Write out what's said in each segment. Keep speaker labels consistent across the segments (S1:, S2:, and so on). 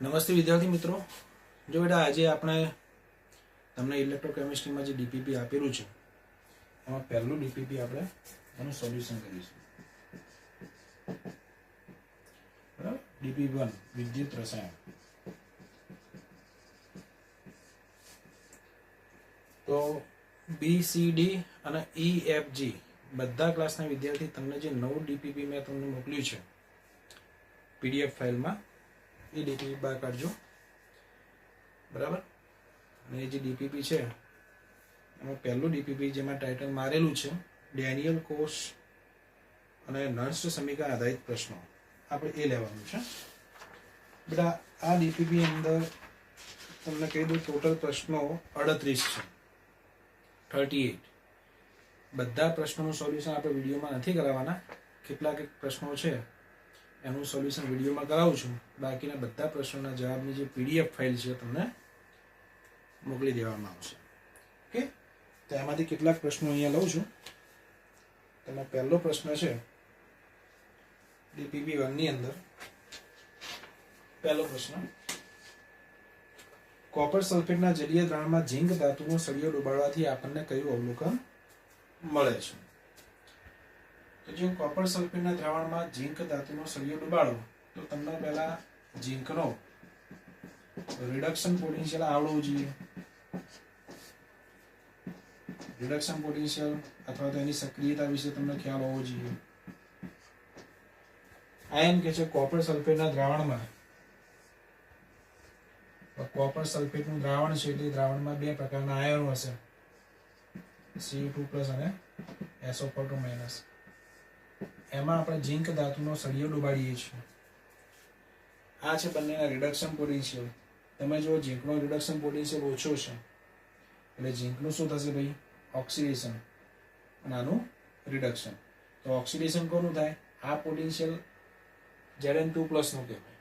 S1: નમસ્તે વિદ્યાર્થી મિત્રો, જો બેટા આજે આપણે તમને ઇલેક્ટ્રોકેમિસ્ટ્રીમાં જે ડીપીપી આપેલું છે એમાં પહેલું ડીપીપી આપણે એનું સોલ્યુશન કરીશું. બરાબર, ડીપી1 વિદ્યુત રસાયણ. તો BCD અને EFG બધા ક્લાસના વિદ્યાર્થી તમને જે નવું ડીપીપી મેં તમને મોકલ્યું છે PDF ફાઇલમાં, એ ડીપીપી બહાર કાઢજો. બરાબર, અને એ જે ડીપીપી છે એમાં પહેલું ડીપીપી જેમાં ટાઇટલ મારેલું છે ડેનિયલ કોષ અને નર્સ્ટ સમીકરણ આધારિત પ્રશ્નો, આપણે એ લેવાનું છે. બેટા આ ડીપીપી અંદર તમને કહી દઉં, ટોટલ પ્રશ્નો 38 છે, 38. બધા પ્રશ્નોનું સોલ્યુશન આપણે વિડીયોમાં નથી કરાવવાના. કેટલાક પ્રશ્નો છે એનું સોલ્યુશન વિડીયોમાં કરાવું છું, બાકીના બધા પ્રશ્નોના જવાબની જે PDF ફાઇલ છે તમને મોકલી દેવામાં આવશે. ઓકે, તો એમાંથી કેટલાક પ્રશ્નો અહીંયા લઉં છું. તેમાં પહેલો પ્રશ્ન છે DPP1 ની અંદર. પહેલો પ્રશ્ન, કોપર સલ્ફેટના જલીય દ્રાવણમાં ઝીંક ધાતુનો સળિયો ડુબાડવાથી આપણને કયું અવલોકન મળે છે? તો જો કોપર સલ્ફેટના દ્રાવણમાં ઝીંક ધાતુનો સળિયો ડુબાડો તો તમને પહેલા ઝીંકનો રિડક્શન પોટેન્શિયલ આવડવું જોઈએ. રિડક્શન પોટેન્શિયલ અથવા તો એની સક્રિયતા વિશે તમને ખ્યાલ હોવો જોઈએ. આ એમ કે છે કોપર સલ્ફેટના દ્રાવણમાં, કોપર સલ્ફેટનું દ્રાવણ છે એટલે દ્રાવણમાં બે પ્રકારના આયનો હશે, Cu2+ અને SO4-. એમાં આપણે ઝીંક ધાતુનો સળિયો ડુબાડીએ છીએ. આ છે બંનેના રિડક્શન પોટેન્શિયલ. તમે જો ઝીંકનો રિડક્શન પોટેન્શિયલ ઓછો છે એટલે ઝીંકનું શું થશે ભાઈ? ઓક્સિડેશન, અને આનું રિડક્શન. તો ઓક્સિડેશન કોનું થાય? આ પોટેન્શિયલ Zn2+ નું કહેવાય.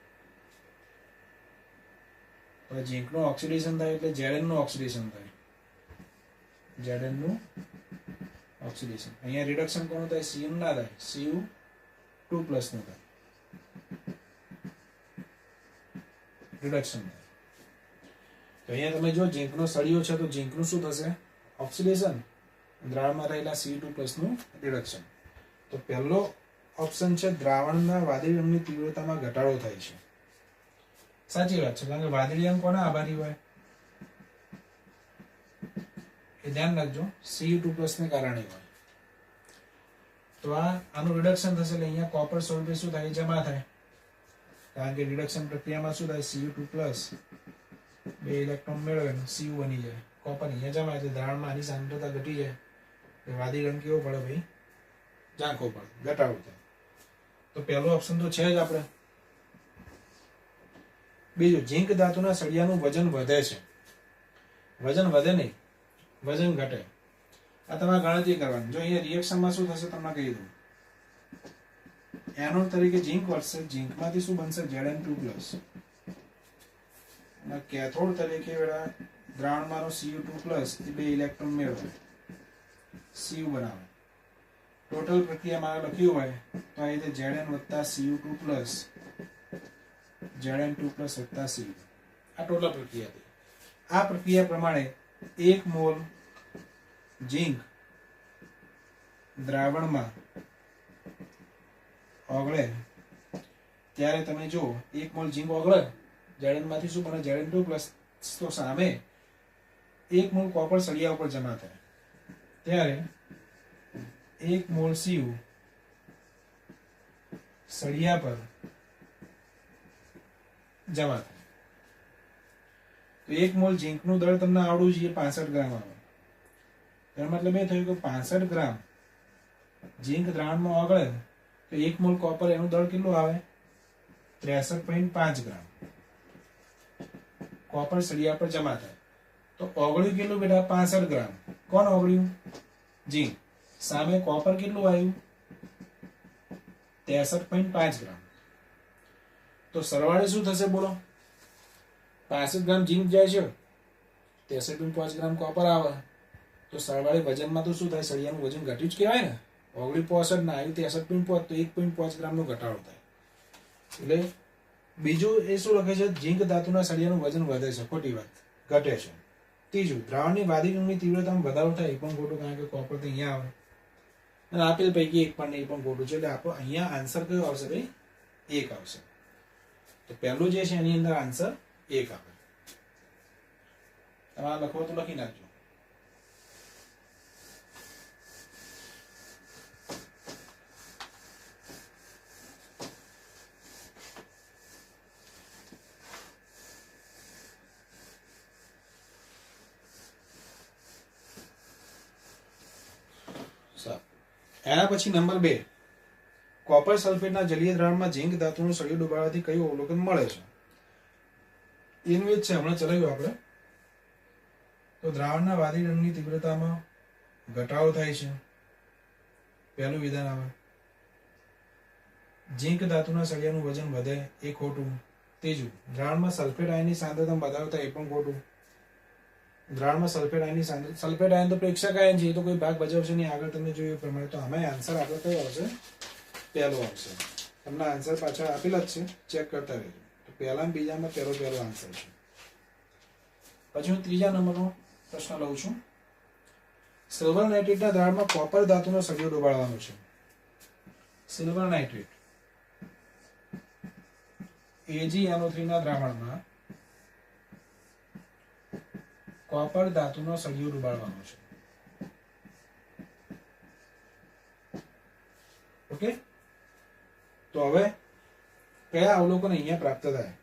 S1: તો ઝીંકનું ઓક્સિડેશન થાય એટલે Zn નું ઓક્સિડેશન થાય, Zn નું ઓક્સિડેશન. અહીંયા રિડક્શન કોનું થાય? Cu ના થાય, Cu2+ નું થાય, રિડક્શન થાય. તો અહીંયા તમે જો ઝીંકનો સળિયો છે તો ઝીંકનું શું થશે? ઓક્સિડેશન. દ્રાવણમાં રહેલા Cu2+ નું રિડક્શન. તો પહેલો ઓપ્શન છે દ્રાવણના વાદળી રંગની તીવ્રતામાં ઘટાડો થાય છે. સાચી વાત છે, કારણ કે વાદળી રંગ કોના આભારી હોય? એ ધ્યાન રાખજો, Cu2+ ને કારણે હોય. તો આનું રિડક્શન થશે એટલે અહીંયા કોપર સલ્ફેટ શું થાય? જમા થાય. કારણ કે રિડક્શન પ્રક્રિયામાં શું થાય? Cu2+ બે ઇલેક્ટ્રોન મેળવે, Cu બની જાય, કોપર અહીંયા જમા થાય, દ્રાવણમાં આની સાંદ્રતા ઘટી જાય, વાદળી રંગ કેવો પડે ભાઈ? ઝાંખો પડે, ઘટાડો થાય. તો પહેલો ઓપ્શન તો છે જ આપણે. બીજું, ઝીંક ધાતુના સળિયાનું વજન વધે છે. વજન વધે નહીં, વજન ઘટે. આ તમારે ગણતરી કરવાની. જો અહીંયા રિએક્શનમાં શું થશે તમને કહી દઉં. એનોડ તરીકે ઝીંક વધશે, ઝીંકમાંથી શું બનશે? Zn2+. અને કેથોડ તરીકે દ્રાવણમાંનો Cu2+ એ બે ઇલેક્ટ્રોન મેળવે, Cu બનાવે. ટોટલ પ્રક્રિયામાં લખ્યું હોય તો આ રીતે Zn + Cu2+, Zn2+ + Cu. આ ટોટલ પ્રક્રિયા થઈ. આ પ્રક્રિયા પ્રમાણે 1 મોલ ઝીંક દ્રાવણમાં ઓગળે ત્યારે તમે જો 1 મોલ ઝીંક ઓગળે, Zn માંથી શું બને? Zn2+. તો સામે 1 મોલ કોપર સળિયા ઉપર જમા થાય ત્યારે 1 મોલ Cu સળિયા પર જમા થાય. તો 1 મોલ ઝીંકનું દળ તમને આવડવું જોઈએ 65 ગ્રામ આવે. એનો મતલબ એ થયું કે 65 ગ્રામ ઝીંક દ્રાવણમાં ઓગળે તો 1 મોલ કોપર એનું દળ કેટલું આવે? 63.5 ગ્રામ કોપર સળિયા પર જમા થાય. તો ઓગળ્યું કેટલું બેટા? 65 ગ્રામ. કોણ ઓગળ્યું? ઝીંક. સામે કોપર કેટલું આવ્યું? 63.5 ગ્રામ. તો સરવાળે શું થશે બોલો? 65 ગ્રામ ઝીંક જાય છે, 63.5 ગ્રામ કોપર આવે, તો સરવાળે વજનમાં તો શું થાય? સળિયાનું વજન ઘટ્યું જ કહેવાય ને. 65 ના આવ્યું 63.5, તો 1.5 ગ્રામનો ઘટાડો થાય. એટલે બીજું એ શું લખે છે, ઝીંક ધાતુના સળિયાનું વજન વધે છે, ખોટી વાત, ઘટે છે. ત્રીજું, દ્રાવણની વાદી રંગની તીવ્રતામાં વધારો થાય, એ પણ ખોટું, કારણ કે કોપર તો અહીંયા આવે અને આપેલ પૈકી એક પણ નહીં, પણ ખોટું છે. એટલે આપણો અહીંયા આન્સર કયો આવશે ભાઈ? 1 આવશે. તો પહેલું જે છે એની અંદર આન્સર 1 આવે. તમારે લખવો તો લખી નાખજો. એના પછી નંબર 2, કોપર સલ્ફેટના જલીય દ્રાવણમાં ઝીંક ધાતુનું સળિયું ડુબાડવાથી કયું અવલોકન મળે છે? એનું એ જ છે, હમણાં ચલાવ્યું આપણે. તો દ્રાવણના વાદી રંગની તીવ્રતામાં ઘટાડો થાય છે, પહેલું વિધાન આવે. ઝીંક ધાતુના સળિયાનું વજન વધે, એ ખોટું. ત્રીજું, દ્રાવણમાં સલ્ફેટ આયનની સાંદ્રતામાં વધારો થાય, એ પણ ખોટું. દ્રાવણમાં સલ્ફેટ આયનની સાંદ્રતા, સલ્ફેટ આયન તો પ્રેક્ષક આયન છે, એ તો કોઈ ભાગ ભજવશે નહીં. આગળ તમે જોયું એ પ્રમાણે. તો આમાં આન્સર આપણો કયો આવશે? પહેલો આવશે. તમને આન્સર પાછા આપેલા જ છે, ચેક કરતા રહેજો. તો પહેલા અને બીજામાં પહેલો આન્સર છે. પછી હું ત્રીજા નંબરનો પ્રશ્ન લઉં છું. સિલ્વર નાઇટ્રેટના દ્રાવણમાં કોપર ધાતુનો સળિયો ડુબાડવાનો છે. સિલ્વર નાઇટ્રેટ AgNO3 ના દ્રાવણમાં કોપર ધાતુનો સળિયો ડુબાડવાનો છે. ઓકે, તો હવે કયા અવલોકન અહીંયા પ્રાપ્ત થાય?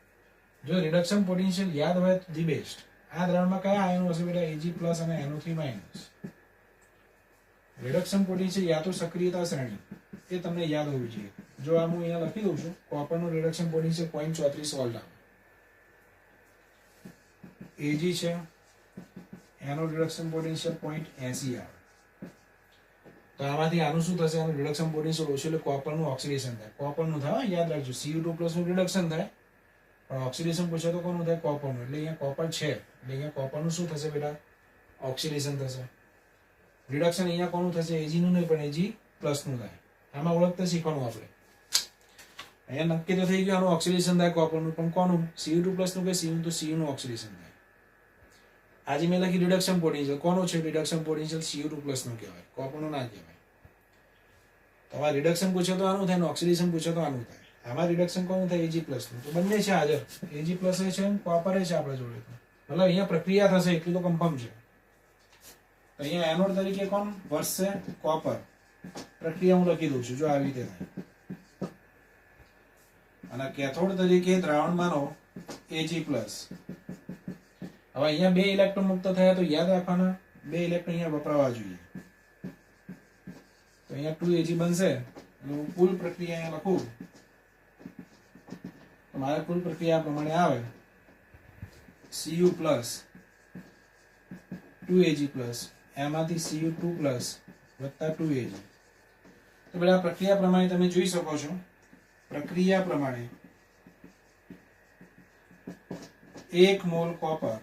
S1: જો રિડક્શન પોટેન્શિયલ યાદ હોય તો ધી બેસ્ટ. આ દ્રાવણમાં કયા આયનો હશે બેટા? Ag+ અને NO3-. રિડક્શન પોટેન્શિયલ યા તો સક્રિયતા શ્રેણી, એ તમને યાદ હોવી જોઈએ. જો આ હું અહીંયા લખી દઉં છું, કોપરનું રિડક્શન પોટેન્શિયલ 0.34 વોલ્ટ આવે. Ag છે, એનો રિડક્શન પોટેન્શિયલ 0.80 આવે. તો આમાંથી આનું શું થશે? આનું રિડક્શન પોટેન્શિયલ ઓછું, એટલે કોપરનું ઓક્સિડેશન થાય. કોપરનું થાય, યાદ રાખજો. Cu2+ નું રિડક્શન થાય, પણ ઓક્સિડેશન પૂછે તો કોનું થાય? કોપરનું. એટલે અહીંયા કોપર છે, એટલે અહીંયા કોપરનું શું થશે બેટા? ઓક્સિડેશન થશે. રિડક્શન અહીંયા કોનું થશે? Ag નું નહીં, પણ Ag+ નું થાય. આમાં ઓળખતા શીખવાનું આપણે. અહીંયા નક્કી તો થઈ ગયું આનું ઓક્સિડેશન થાય કોપરનું, પણ કોનું? Cu2+ નું કે Cu? તો Cu નું ઓક્સિડેશન થાય. આજે મેં લખી રિડક્શન પોટેન્શિયલ, કોનું છે રિડક્શન પોટેન્શિયલ? Cu2+ નું કહેવાય, કોપરનું ના કહેવાય. તમારે રિડક્શન પૂછે તો આનું થાય, ને ઓક્સિડેશન પૂછે તો આનું થાય. આમાં રિડક્શન કોનું થાય? Ag+ નું. તો બંને છે હાજર, Ag+ છે, કોપર છે આપણા જોડે. મતલબ અહીંયા પ્રક્રિયા થશે એટલું તો કન્ફર્મ છે. અહીંયા એનોડ તરીકે કોણ વધશે? કોપર. પ્રક્રિયા હું લખી દઉં છું, જો આવી રીતે થાય. અને કેથોડ તરીકે દ્રાવણમાંનો Ag+. હવે અહીંયા 2 ઇલેક્ટ્રોન મુક્ત થયા, તો યાદ રાખવાના 2 ઇલેક્ટ્રોન અહીંયા વપરાવા જોઈએ. તો અહીંયા 2Ag બનશે. એટલે હું કુલ પ્રક્રિયા અહીંયા લખું તો મારે કુલ પ્રક્રિયા પ્રમાણે આવે Cu+ 2Ag+, એમાંથી Cu2+ વત્તા 2Ag. તો બધા પ્રક્રિયા પ્રમાણે તમે જોઈ શકો છો. પ્રક્રિયા પ્રમાણે 1 મોલ કોપર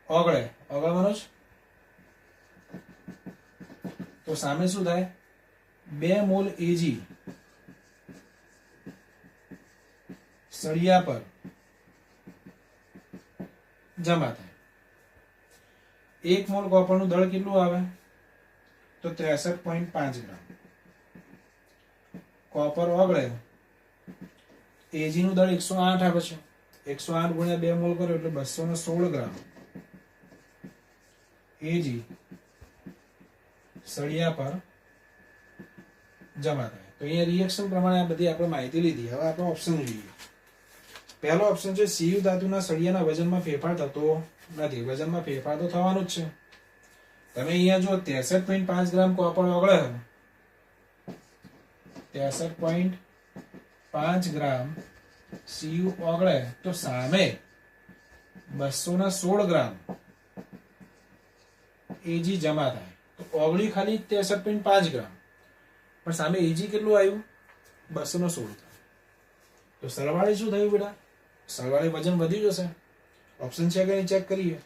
S1: ઓગળવાનો જ. તો સામે શું થાય? 2 મોલ Ag સળિયા પર જમા થાય. 1 મોલ કોપરનું દળ કેટલું આવે? તો 63.5 ગ્રામ. કોપર ઓગળે, Ag નું દળ 108 આવે છે. 108 ગુણ્યા 2 મોલ કરો એટલે 216 ગ્રામ Ag સળિયા પર જમા થાય. તો અહીંયા રિએક્શન પ્રમાણે આ બધી આપણે માહિતી લીધી. હવે આપણે ઓપ્શન જોઈએ. પહેલો ઓપ્શન છે Cu ધાતુના સળિયાના વજનમાં ફેરફાર થતો નથી. વજનમાં ફેરફાર તો થવાનું જ છે. તમે અહીંયા જો 63.5 ગ્રામ કોપર ઓગળે, 63.5 ગ્રામ Cu ઓગળે, તો સામે 216 ગ્રામ Ag જમા થાય. તો ઓગળી ખાલી 63.5 ગ્રામ, પણ સામે Ag કેટલું આવ્યું? 216. તો સરવાળે શું થયું બેટા? સરવાળે વજન વધી જશે. ઓપ્શન છે કે ચેક કરીએ.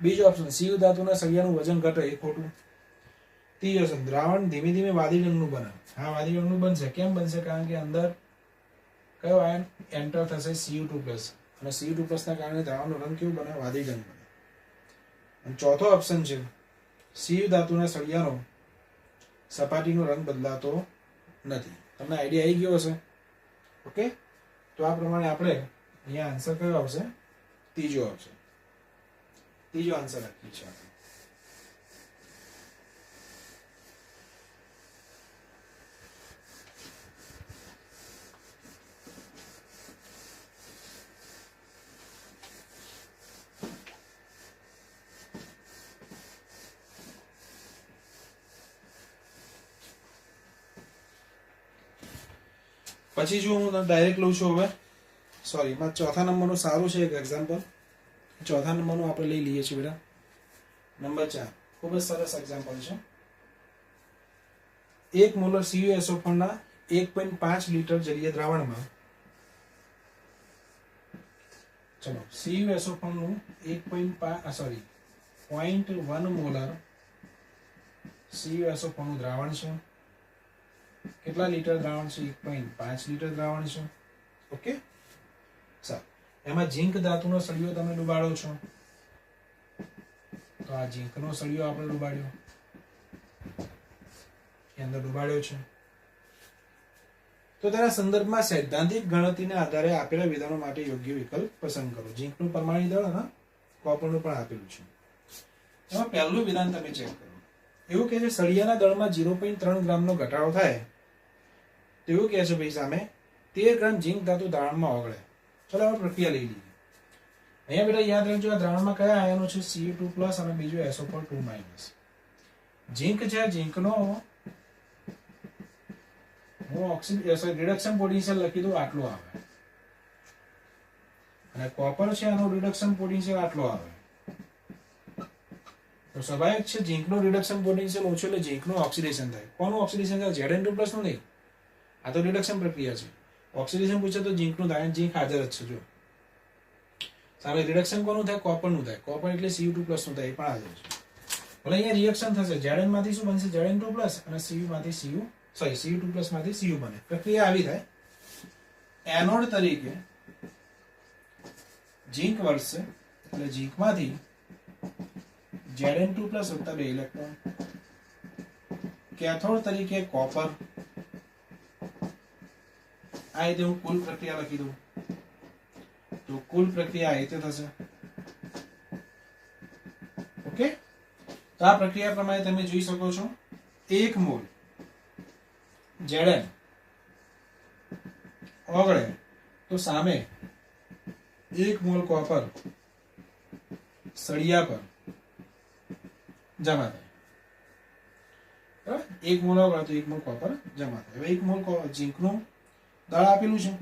S1: બીજો ઓપ્શન Cu ધાતુના સળિયાનું વજન ઘટે, એ ખોટું. ત્રીજો ઓપ્શન દ્રાવણ ધીમે ધીમે વાદળી રંગનું બને. હા, વાદળી રંગનું બનશે. કેમ બનશે? કારણ કે અંદર કયો આયન એન્ટર થશે Cu2+ અને Cu2+ ના કારણે દ્રાવણનો રંગ કેવું બને વાદળી રંગ બને અને ચોથો ઓપ્શન છે Cu ધાતુના સળિયાનો સપાટીનો રંગ બદલાતો નથી તમને આઈડિયા આવી ગયો હશે ઓકે તો આ પ્રમાણે આપણે અહીંયા આન્સર કયો આવશે ત્રીજો આવશે ત્રીજો આન્સર રાખીએ છીએ આપણે પછી જો હું ડાયરેક્ટ લઉં છું હવે સોરી એમાં ચોથા નંબરનું સારું છે એક એક્ઝામ્પલ ચોથા નંબરનું આપણે લઈ લઈએ છીએ બેટા નંબર 4 ખૂબ જ સરસ એક્ઝામ્પલ છે 1 મોલર CuSO4 ના 1.5 લીટર જલીય દ્રાવણમાં ચલો CuSO4 નું 0.1 મોલર CuSO4 નું દ્રાવણ છે કેટલા લીટર દ્રાવણ છે 1.5 લીટર દ્રાવણ છે ઓકે સારું એમાં ઝીંક ધાતુનો સળિયો તમે ડુબાડો છો તો આ ઝીંકનો સળિયો આપણે ડુબાડ્યો એ અંદર ડુબાડ્યો છે તો તેના સંદર્ભમાં સૈદ્ધાંતિક ગણતરીના આધારે આપેલા વિધાનો માટે યોગ્ય વિકલ્પ પસંદ કરો ઝીંકનું પરમાણુ દળ અને કોપરનું પણ આપેલું છે એમાં પહેલું વિધાન તમે ચેક કરો એવું કે છે સળિયાના દળમાં 0.3 ગ્રામનો ઘટાડો થાય તો એવું કહે છે ભાઈ સામે 13 ગ્રામ ઝીંક ધાતુ દ્રાવણમાં ઓગળે ચલો આપણે પ્રક્રિયા લઈ લઈએ અહીંયા બેટા યાદ રાખજો આ દ્રાવણમાં કયા આયનો છે Cu2+ અને બીજો SO4 2-. ઝીંક છે ઝીંકનો હું રિડક્શન પોટેન્શિયલ લખી દઉં આટલો આવે અને કોપર છે એનો રિડક્શન પોટેન્શિયલ આટલો આવે તો સ્વાભાવિક છે ઝીંકનો રિડક્શન પોટેન્શિયલ ઓછો એટલે ઝીંકનું ઓક્સિડેશન થાય કોનું ઓક્સિડેશન થાય Zn2+ નું નહીં આ તો રિડક્શન પ્રક્રિયા છે ઓક્સિડેશન પૂછે તો ઝીંકનું થાય ઝીંક હાજર જ છે જો સારું રિડક્શન કોનું થાય કોપરનું થાય કોપર એટલે Cu2+ નું થાય એ પણ હાજર છે ભલે અહીંયા રિએક્શન થશે Zn માંથી શું બનશે Zn2+ અને Cu માંથી Cu2+ માંથી Cu બને પ્રક્રિયા આવી થાય એનોડ તરીકે ઝીંક વધશે એટલે ઝીંકમાંથી Zn2+ વત્તા 2 ઇલેક્ટ્રોન કેથોડ તરીકે કોપર આ રીતે હું કુલ પ્રક્રિયા લખી દઉં તો કુલ પ્રક્રિયા આ રીતે થશે ઓકે તો આ પ્રક્રિયા પ્રમાણે તમે જોઈ શકો છો 1 મોલ Zn ઓગળે તો સામે 1 મોલ કોપર સળિયા પર જમા થાય બરાબર 1 મોલ ઓગળે તો 1 મોલ કોપર જમા થાય હવે 1 મોલ ઝીંકનું દળ આપેલું છે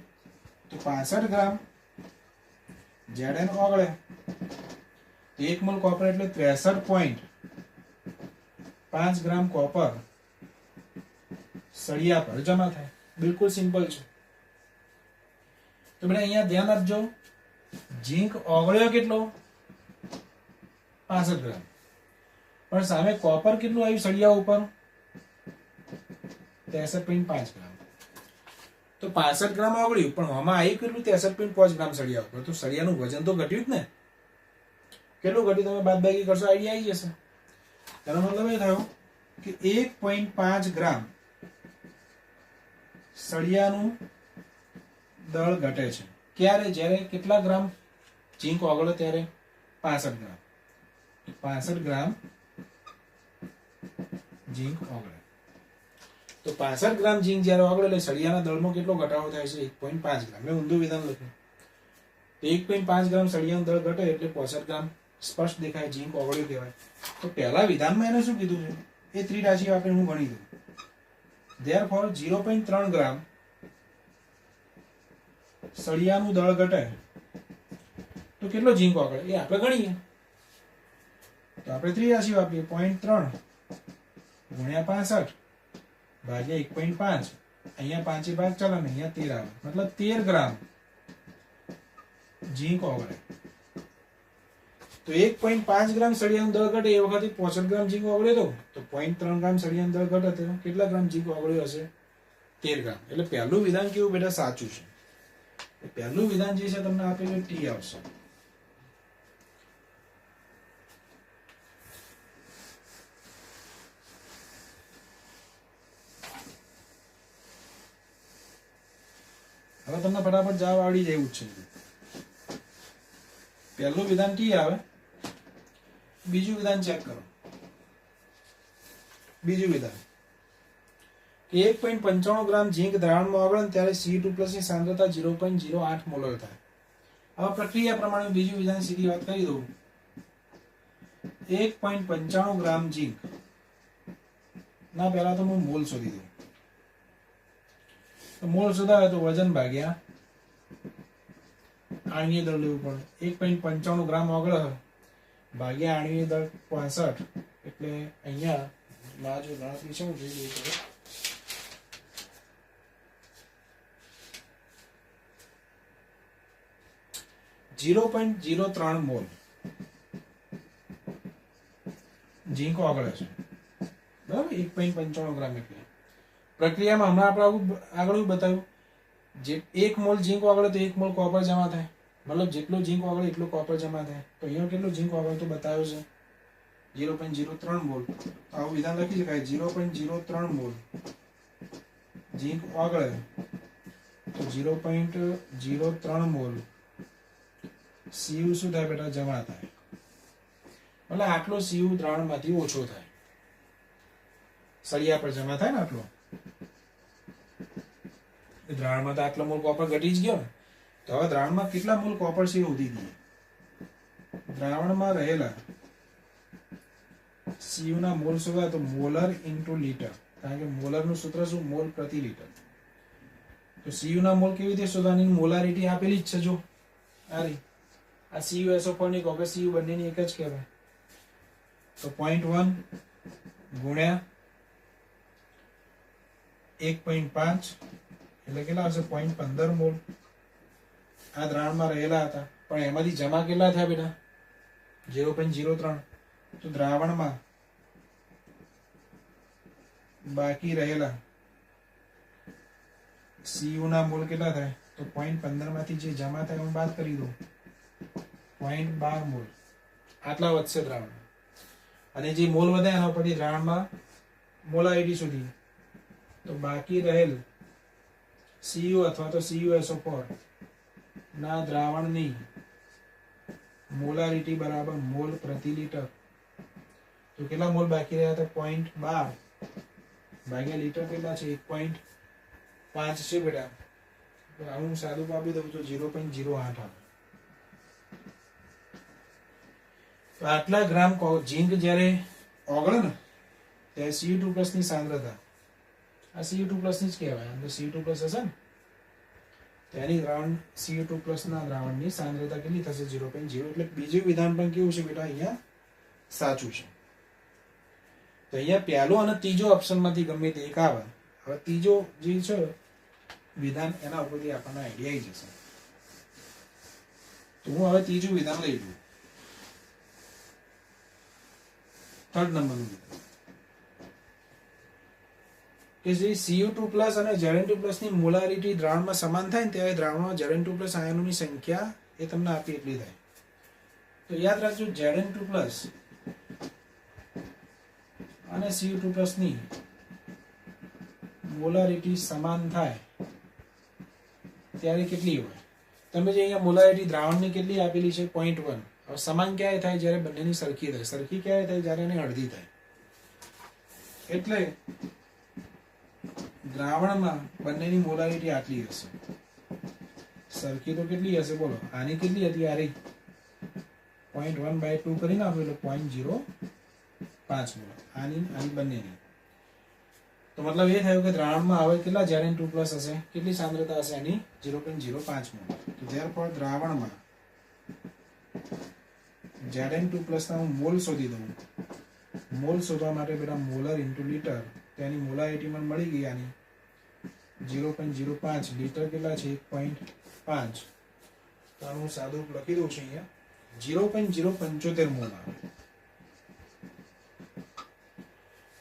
S1: તો 65 ગ્રામ Zn ઓગળે તો 1 મોલ કોપર એટલે 63.5 ગ્રામ કોપર સળિયા પર જમા થાય બિલકુલ સિમ્પલ છે તો બેટા અહીંયા ધ્યાન આપજો ઝીંક ઓગળ્યો કેટલો 65 ગ્રામ પણ સામે કોપર કેટલું આવ્યું સળિયા ઉપર 63.5 ગ્રામ તો 65 ગ્રામ ઓગળ્યું પણ આમાં આવ્યું કેટલું 63.5 ગ્રામ સળિયા ઉપર તો સળિયાનું વજન તો ઘટ્યું જ ને કેટલું ઘટ્યું તમે બાદબાકી કરશો આઈડિયા આવી જશે તેનો મતલબ એ થયો કે 1.5 ગ્રામ સળિયાનું દળ ઘટે છે ક્યારે જ્યારે કેટલા ગ્રામ ઝીંક ઓગળે ત્યારે 65 ગ્રામ 65 ગ્રામ ઝીંક ઓગળે તો 65 ગ્રામ ઝીંક જ્યારે ઓગળે એટલે સળિયાના દળમાં કેટલો ઘટાડો થાય છે 1.5 ગ્રામ મેં ઊંધું વિધાન લખ્યું તો 1.5 ગ્રામ સળિયાનું દળ ઘટે એટલે 65 ગ્રામ સ્પષ્ટ દેખાય ઝીંક ઓગળ્યું કહેવાય તો પહેલા વિધાનમાં એને શું કીધું છે એ ત્રિરાશિ આપણે હું ગણી દઉં therefore 0.3 ગ્રામ સળિયાનું દળ ઘટે તો કેટલો ઝીંક ઓગળે એ આપણે ગણીએ તો આપણે ત્રિરાશિ વાપરીએ 0.3 ગુણ્યા 65 ભાગ્યા 1.5 અહીંયા 5 ભાગ ચાલે ને અહીંયા 13 આવે મતલબ 13 ગ્રામ ઝીંક ઓગળે તો 1.5 ગ્રામ સળિયાનું દળ ઘટે એ વખતે 65 ગ્રામ ઝીંક ઓગળ્યો તો 0.3 ગ્રામ સળિયાનું દળ ઘટે તો કેટલા ગ્રામ ઝીંક ઓગળ્યો હશે 13 ગ્રામ એટલે પહેલું વિધાન કેવું બેટા સાચું છે પહેલું વિધાન જે છે તમને આપેલું ટી આવશે. હવે તમને ફટાફટ જવાબ આવડી જાય એવું છે. પહેલું વિધાન ટી આવે. બીજું વિધાન ચેક કરો. બીજું વિધાન 1.95 ગ્રામ ઝીંક દ્રાવણમાં ઓગળે ત્યારે Cu2+ ની સાંદ્રતા 0.08 મોલર થાય. હવે પ્રક્રિયા પ્રમાણે બીજું વિધાન સીધી વાત કરી દઉં. 1.95 ગ્રામ ઝીંક ના પહેલા તો હું મોલ શોધી દઉં. તો મોલ શોધાવે તો વજન ભાગ્યા આણ્વીય દળ લેવું પડે. 1.95 ગ્રામ ઓગળે ભાગ્યા આણ્વીય દળ 65, એટલે અહીંયા માં જો ગણતરી શું જોઈ છે 0.03 મોલ ઝીંક ઓગળે છે. બરાબર, 1.95 ગ્રામ. એટલે પ્રક્રિયામાં હમણાં આપણે આગળ બતાવ્યું, જે 1 મોલ ઝીંક ઓગળે તો 1 મોલ કોપર જમા થાય. મતલબ જેટલું ઝીંક ઓગળે એટલું કોપર જમા થાય. તો અહીંયા કેટલું ઝીંક ઓગળે તો બતાવ્યું છે 0.03 મોલ. તો આવું વિધાન લખી શકાય 0.03 મોલ ઝીંક ઓગળે તો 0.03 મોલ Cu શું થાય બેટા? જમા થાય. એટલે આટલો Cu દ્રાવણમાંથી ઓછો થાય. સળિયા પર જમા થાય ને આટલો. દ્રાવણમાં તો આટલો મોલ કોપર ઘટી જ ગયો ને. તો હવે દ્રાવણમાં કેટલા મોલ કોપર છે એ શોધી દઈએ. દ્રાવણમાં રહેલા Cu ના મોલ શોધવા તો મોલર ઇન્ટુ લીટર, કારણ કે મોલર નું સૂત્ર શું? મોલ પ્રતિ લીટર. તો Cu ના મોલ કેવી રીતે શોધવાની? મોલારિટી આપેલી જ છે. જો આ CuSO4 ની કોપર Cu બંનેની એક જ કહેવાય. તો 0.1 ગુણ્યા 1.5 એટલે કેટલા આવશે? 0.15 મોલ આ દ્રાવણમાં રહેલા હતા. પણ એમાંથી જમા કેટલા થયા બેટા? 0.03. તો દ્રાવણમાં બાકી રહેલા Cu ના મોલ કેટલા થાય? તો 0.15 માંથી જે જમા થાય હું બાદ કરી દઉં, 0.12 મોલ. આટલા વધશે દ્રાવણ. અને જે મોલ વધે એના ઉપરથી દ્રાવણમાં મોલારિટી સુધી. તો બાકી રહેલ Cu અથવા તો CuSO4 ના દ્રાવણની મોલારિટી બરાબર મોલ પ્રતિ લીટર. તો કેટલા મોલ બાકી રહ્યા હતા? 0.12 ભાગ્યા લીટર કેટલા છે? 1.5 છે બેટા. તો હું સાદું આપી દઉં તો 0.08 આવે. તો આટલા ગ્રામ ઝીંક જ્યારે ઓગળે ને ત્યારે Cu2+ ની સાંદ્રતા, આ Cu2+ ની જ કહેવાય. આમ તો Cu2+ હશે ને તેની દ્રાવણ Cu2+ ના દ્રાવણની સાંદ્રતા કેટલી થશે? 0.0. એટલે બીજું વિધાન પણ કેવું છે બેટા? અહીંયા સાચું છે. તો અહીંયા પહેલો અને ત્રીજો ઓપ્શનમાંથી ગમે તે એક આવે. હવે ત્રીજો જે છે વિધાન એના ઉપરથી આપણને આઈડિયા આવી જશે. તો હું હવે ત્રીજું વિધાન લઈ લઉં. થર્ડ નંબરનું વિધાન કે જે Cu2+ અને Zn2+ ની મોલારિટી દ્રાવણમાં સમાન થાય ને ત્યારે દ્રાવણમાં Zn2+ આયનોની સંખ્યા એ તમને આપી એટલી થાય. તો યાદ રાખજો, Zn2+ અને Cu2+ ની મોલારિટી સમાન થાય ત્યારે કેટલી હોય? તમે જે અહીંયા મોલારિટી દ્રાવણની કેટલી આપેલી છે? 0.1. હવે સમાન ક્યારે થાય? જ્યારે બંનેની સરખી થાય. સરખી ક્યારે થાય? જ્યારે એની અડધી થાય. એટલે દ્રાવણમાં બંનેની મોલારિટી આટલી હશે. સરખી તો કેટલી હશે બોલો? આની કેટલી હતી? આ 0.1/2 કરીને આપો એટલે 0.05 મોલ. આની બંનેની. તો મતલબ એ થયું કે દ્રાવણમાં હવે કેટલા Zn2+ હશે? કેટલી સાંદ્રતા હશે એની? 0.05 મોલ. તો therefore દ્રાવણમાં Zn2+ ના હું મોલ શોધી દઉં. મોલ શોધવા માટે બેટા મોલર ઇન્ટુ લીટર, તેની મોલારિટી મને મળી ગઈ આની 0.05. લીટર કેટલા છે? 1.5. તો હું સાદું લખી દઉં છું અહીંયા 0.075 મોલ આવે.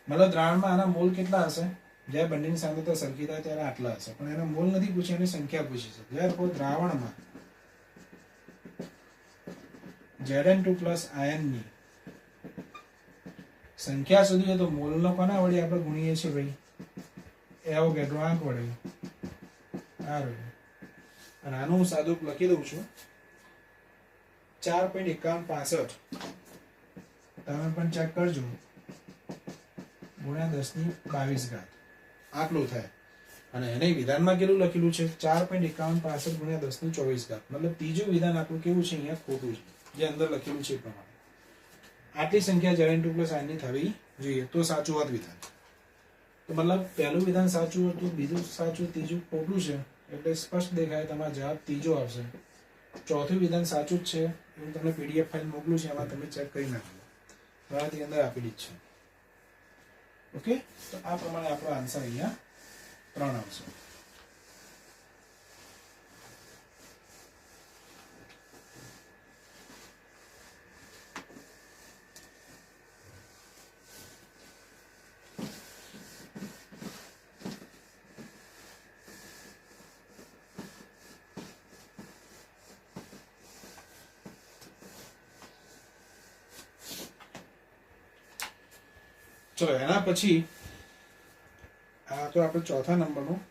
S1: મતલબ દ્રાવણમાં આના મોલ કેટલા હશે? જ્યારે બંનેની સાંદ્રતા સરખી થાય ત્યારે આટલા હશે, પણ એને મોલ નથી પૂછી, એની સંખ્યા પૂછી છે. જ્યારે દ્રાવણમાં Zn2 પ્લસ આયનની સંખ્યા સુધી હોય તો મોલનો કોના વડે આપણે ગુણીએ છીએ ભાઈ? એવોગેડ્રો આંક વડે. આ રહ્યું. અને આનું હું સાદું લખી દઉં છું 4.5165. તમે પણ ચેક કરજો, ગુણ્યા 1022 આટલું થાય. અને એને વિધાનમાં કેટલું લખેલું છે? 4.5165 ગુણ્યા 1024. મતલબ ત્રીજું વિધાન આપણું કેવું છે? અહીંયા ખોટું છે, જે અંદર લખેલું છે એ પ્રમાણે આટલી સંખ્યા Zn2 પ્લસ આયનની થવી જોઈએ તો સાચું હોત વિધાન. તો મતલબ પહેલું વિધાન સાચું હતું, બીજું સાચું, ત્રીજું ખોટું છે, એટલે સ્પષ્ટ દેખાય તમારો જવાબ ત્રીજો આવશે. ચોથું વિધાન સાચું જ છે, હું તમને PDF ફાઇલ મોકલું છું, એમાં તમે ચેક કરી નાખજો, તમારાથી અંદર આપેલી જ છે. ઓકે, તો આ પ્રમાણે આપણો આન્સર અહીંયા 3 આવશે. ચલો એના પછી આ તો આપણે ચોથા નંબરનું.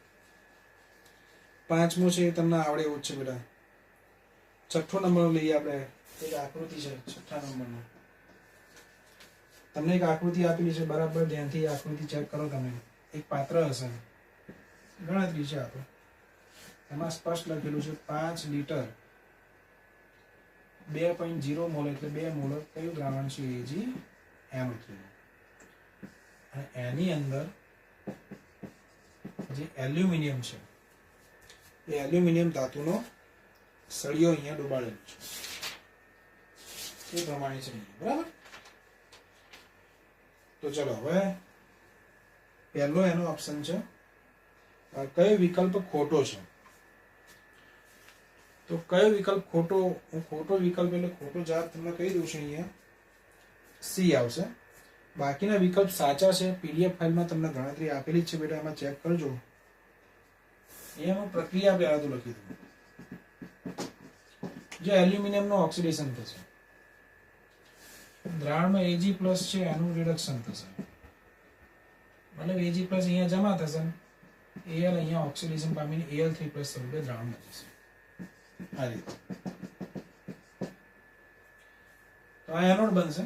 S1: પાંચમું છે એ તમને આવડે એવું જ છે બેટા. છઠ્ઠો નંબર લઈએ આપણે. એક આકૃતિ છે છઠ્ઠા નંબરનું. તમને એક આકૃતિ આપેલી છે, બરાબર ધ્યાનથી આકૃતિ ચેક કરો તમે. એક પાત્ર હશે, ગણતરી છે આપણે, એમાં સ્પષ્ટ લખેલું છે 5 લીટર 2.0 મોલ એટલે 2 મોલ કયું દ્રાવણ છે? AgNO3. અને એની અંદર જે એલ્યુમિનિયમ છે એ એલ્યુમિનિયમ ધાતુનો સળિયો અહીંયા ડુબાડેલો છે એ પ્રમાણે છે, બરાબર. તો ચલો હવે પહેલો એનો ઓપ્શન છે, કયો વિકલ્પ ખોટો છે? તો કયો વિકલ્પ ખોટો? હું ખોટો વિકલ્પ એટલે ખોટો જવાબ તમને કહી દઉં છું, અહીંયા સી આવશે. બાકીના વિકલ્પ સાચા છે. PDF ફાઇલમાં તમને ગણતરી આપેલી જ છે બેટા, એમાં ચેક કરજો. એમાં પ્રક્રિયા પહેલા તો લખી દઉં. જે એલ્યુમિનિયમનું ઓક્સિડેશન થશે, દ્રાવણમાં Ag+ છે એનું રિડક્શન થશે, મતલબ Ag+ અહીંયા જમા થશે, Al અહીંયા ઓક્સિડેશન પામીને Al3+ સ્વરૂપે દ્રાવણમાં જશે. આ રીતે તો આ એનોડ બનશે.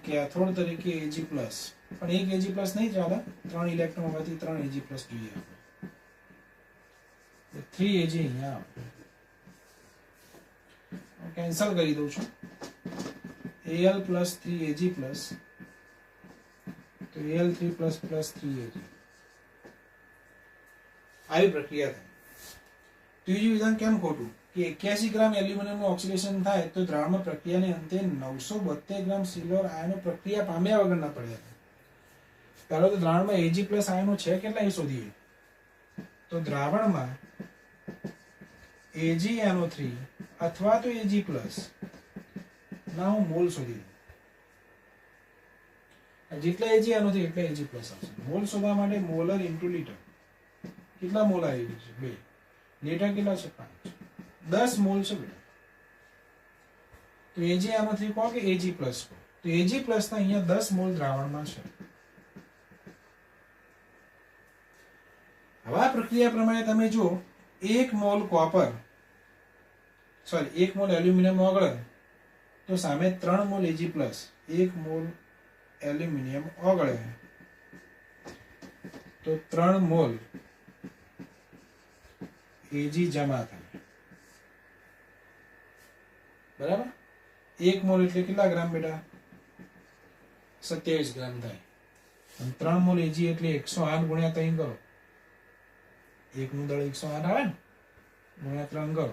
S1: કેથોડ તરીકે Ag+, પણ એક Ag+ નહીં ચાલે, 3 ઇલેક્ટ્રોન હોવાથી 3 Ag+ જોઈએ આપણે. 3 Ag અહીંયા આવે, કેન્સલ કરી દઉં છું. Al + 3 Ag+, તો Al3++ 3 Ag. આવી પ્રક્રિયા થાય. ત્રીજું વિધાન કેમ ખોટું? કે 81 ગ્રામ એલ્યુમિનિયમનું ઓક્સિડેશન થાય તો દ્રાવણમાં પ્રક્રિયાને અંતે 972 ગ્રામ સિલ્વર આયનો પ્રક્રિયા પામ્યા વગરના પડ્યા. પહેલો તો દ્રાવણમાં Ag+ આયનો છે કેટલા એ શોધીએ. તો દ્રાવણમાં AgNO3 અથવા તો Ag+ ના હું મોલ શોધી દઉં. જેટલા AgNO3 એટલે Ag+ આવશે. મોલ શોધવા માટે મોલર ઇન્ટુ લીટર. કેટલા મોલ આવી છે? 2. લીટર કેટલા છે? 5. 10 મોલ છે બેટા. તો AgNO3 કહો કે Ag+ કહો, તો Ag+ ના અહીંયા 10 મોલ દ્રાવણમાં છે. હવે આ પ્રક્રિયા પ્રમાણે તમે જો 1 mole copper, sorry 1 mole aluminium ઓગળે તો સામે 3 મોલ Ag+, 1 મોલ એલ્યુમિનિયમ ઓગળે તો 3 મોલ Ag જમા થાય, બરાબર. 1 મોલ એટલે કેટલા ગ્રામ બેટા? 27 ગ્રામ થાય. અને 3 મોલ Ag એટલે 108 ગુણ્યા 3 કરો. 1 નું દળ 108 આવે ને, ગુણ્યા 3 કરો,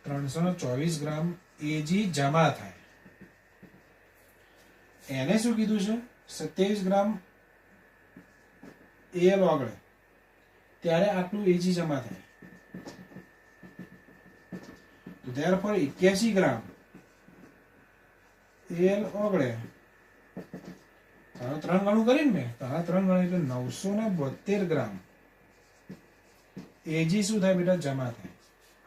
S1: 324 ગ્રામ Ag જમા થાય. એને શું કીધું છે? 27 ગ્રામ Al ઓગળે ત્યારે આટલું Ag જમા થાય. તો therefore 81 ગ્રામ Al ઓગળે તારા 3 ગણું કરીને મેં તારા 3 ગણું એટલે 972 ગ્રામ એજી શું થાય બેટા? જમા થાય.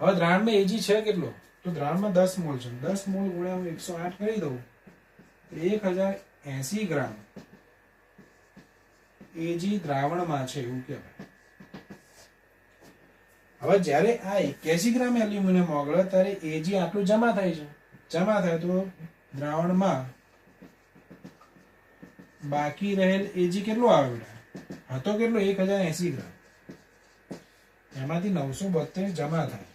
S1: હવે દ્રાવણમાં એજી છે કેટલો? તો દ્રાવણમાં 10 મોલ છે. 10 મોલ ગુણ્યા હું 108 કરી દઉં તો 1080 ગ્રામ એજી દ્રાવણમાં છે એવું કહેવાય. હવે જ્યારે આ 81 ગ્રામ એલ્યુમિનિયમ ઓગળે ત્યારે એજી આટલું જમા થાય છે. જમા થાય તો દ્રાવણમાં બાકી રહેલ એજી કેટલો આવે બેટા? હતો કેટલો? 1080 ગ્રામ. એમાંથી 972 જમા થાય.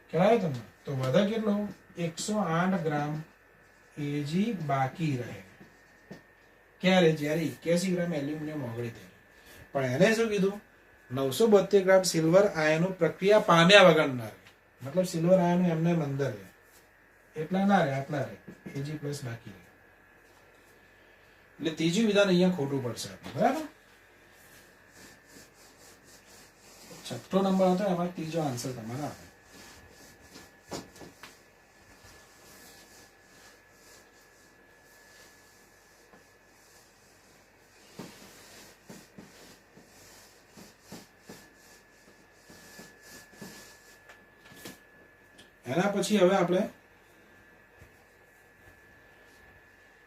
S1: ખ્યાલ તમને? તો વધે કેટલો? 108 ગ્રામ એજી બાકી રહે. ક્યારે? જ્યારે 81 ગ્રામ એલ્યુમિનિયમ ઓગળે ત્યારે. પણ એને શું કીધું? 972 ગ્રામ સિલ્વર આયનો પ્રક્રિયા પામ્યા વગર ના રહે. મતલબ સિલ્વર આયનો એમને અંદર રહે. એટલા ના રહે, આટલા રહે. એજી પ્લસ બાકી રહે. એટલે ત્રીજું વિધાન અહીંયા ખોટું પડશે. બરાબર? છઠ્ઠો નંબર હતો એમાં ત્રીજો આન્સર તમારે આવે. એના પછી હવે આપણે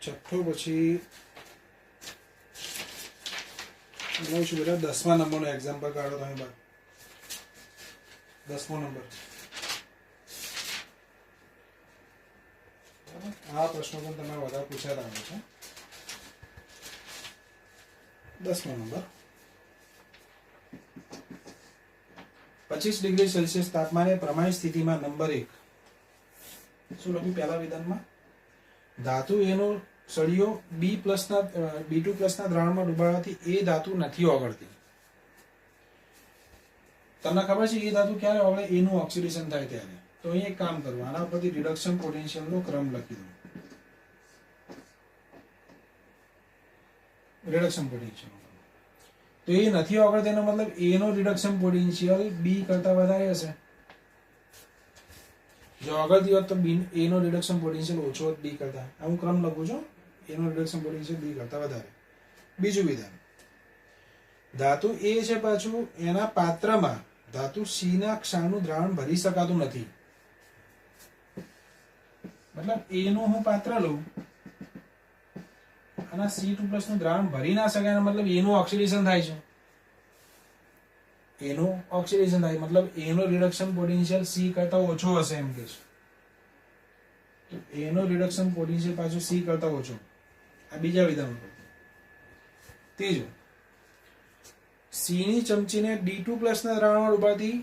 S1: છઠ્ઠો પછી બેટા 10મા નંબરનો એક્ઝામ્પલ કાઢો તમે બાદ. 10મો નંબર. આ પ્રશ્નો પણ તમારે વધારે પૂછાતા આવે છે. 10મો નંબર. 25 ડિગ્રી સેલ્સિયસ તાપમાને પ્રમાણિત સ્થિતિમાં નંબર 1 શું લખ્યું પહેલા વિધાનમાં? ધાતુ એનો સળિયો B2+ ના દ્રાવણમાં ડુબાડવાથી એ ધાતુ નથી ઓગળતી. તમને ખબર છે એ ધાતુ ક્યારે ઓગળે? એનું ઓક્સિડેશન થાય ત્યારે. તો અહીં એક કામ કરવું, આના પરથી રિડક્શન પોટેન્શિયલનો ક્રમ લખી દઉં. રિડક્શન પોટેન્શિયલ તો એ નથી ઓગળતો એનો મતલબ એનો રિડક્શન પોટેન્શિયલ બી કરતા વધારે હશે. જો ઓગળતી હોત તો એનો રિડક્શન પોટેન્શિયલ ઓછો હોત બી કરતા. હું ક્રમ લખું છું. એનો રિડક્શન પોટેન્શિયલ બી કરતા વધારે. બીજું વિધાન, ધાતુ એ છે પાછું એના પાત્રમાં ધાતુ સી ના ક્ષારનું દ્રાવણ ભરી શકાતું નથી. મતલબ એનું હું પાત્ર લઉં અને C2+ નું દ્રાવણ ભરી ના શકાય, મતલબ એનું ઓક્સિડેશન થાય છે. એનું ઓક્સિડેશન થાય મતલબ એનો રિડક્શન પોટેન્શિયલ C કરતા ઓછો હશે એમ કે છે. તો એનો રિડક્શન પોટેન્શિયલ પાછું C કરતા ઓછો. આ બીજા વિધાન પર. ત્રીજું, C ની ચમચીને D2+ ના દ્રાવણમાં ડૂબાતી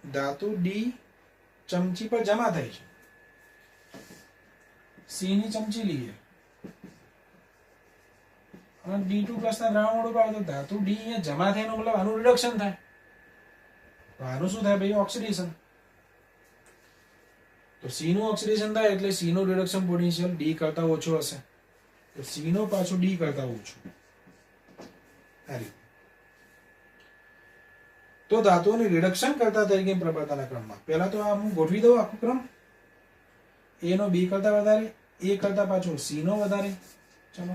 S1: ધાતુ D ચમચી પર જમા થાય છે. C ની ચમચી લઈએ અને D2+ ના દ્રાવણમાં ડૂબાવે તો ધાતુ D અહીંયા જમા થાય એનો મતલબ આનું રિડક્શન થાય. તો આનું શું થાય ભાઈ? ઓક્સિડેશન. તો C નું ઓક્સિડેશન થાય એટલે C નું રિડક્શન પોટેન્શિયલ D કરતા ઓછો હશે. તો C નો પાછો D કરતા ઓછો. તો ધાતુઓને રિડક્શન કરતા તરીકે પ્રબળતાના ક્રમમાં પહેલા તો આ હું ગોઠવી દઉં આખો ક્રમ. A નો B કરતા વધારે, A કરતા પાછો C નો વધારે, ચલો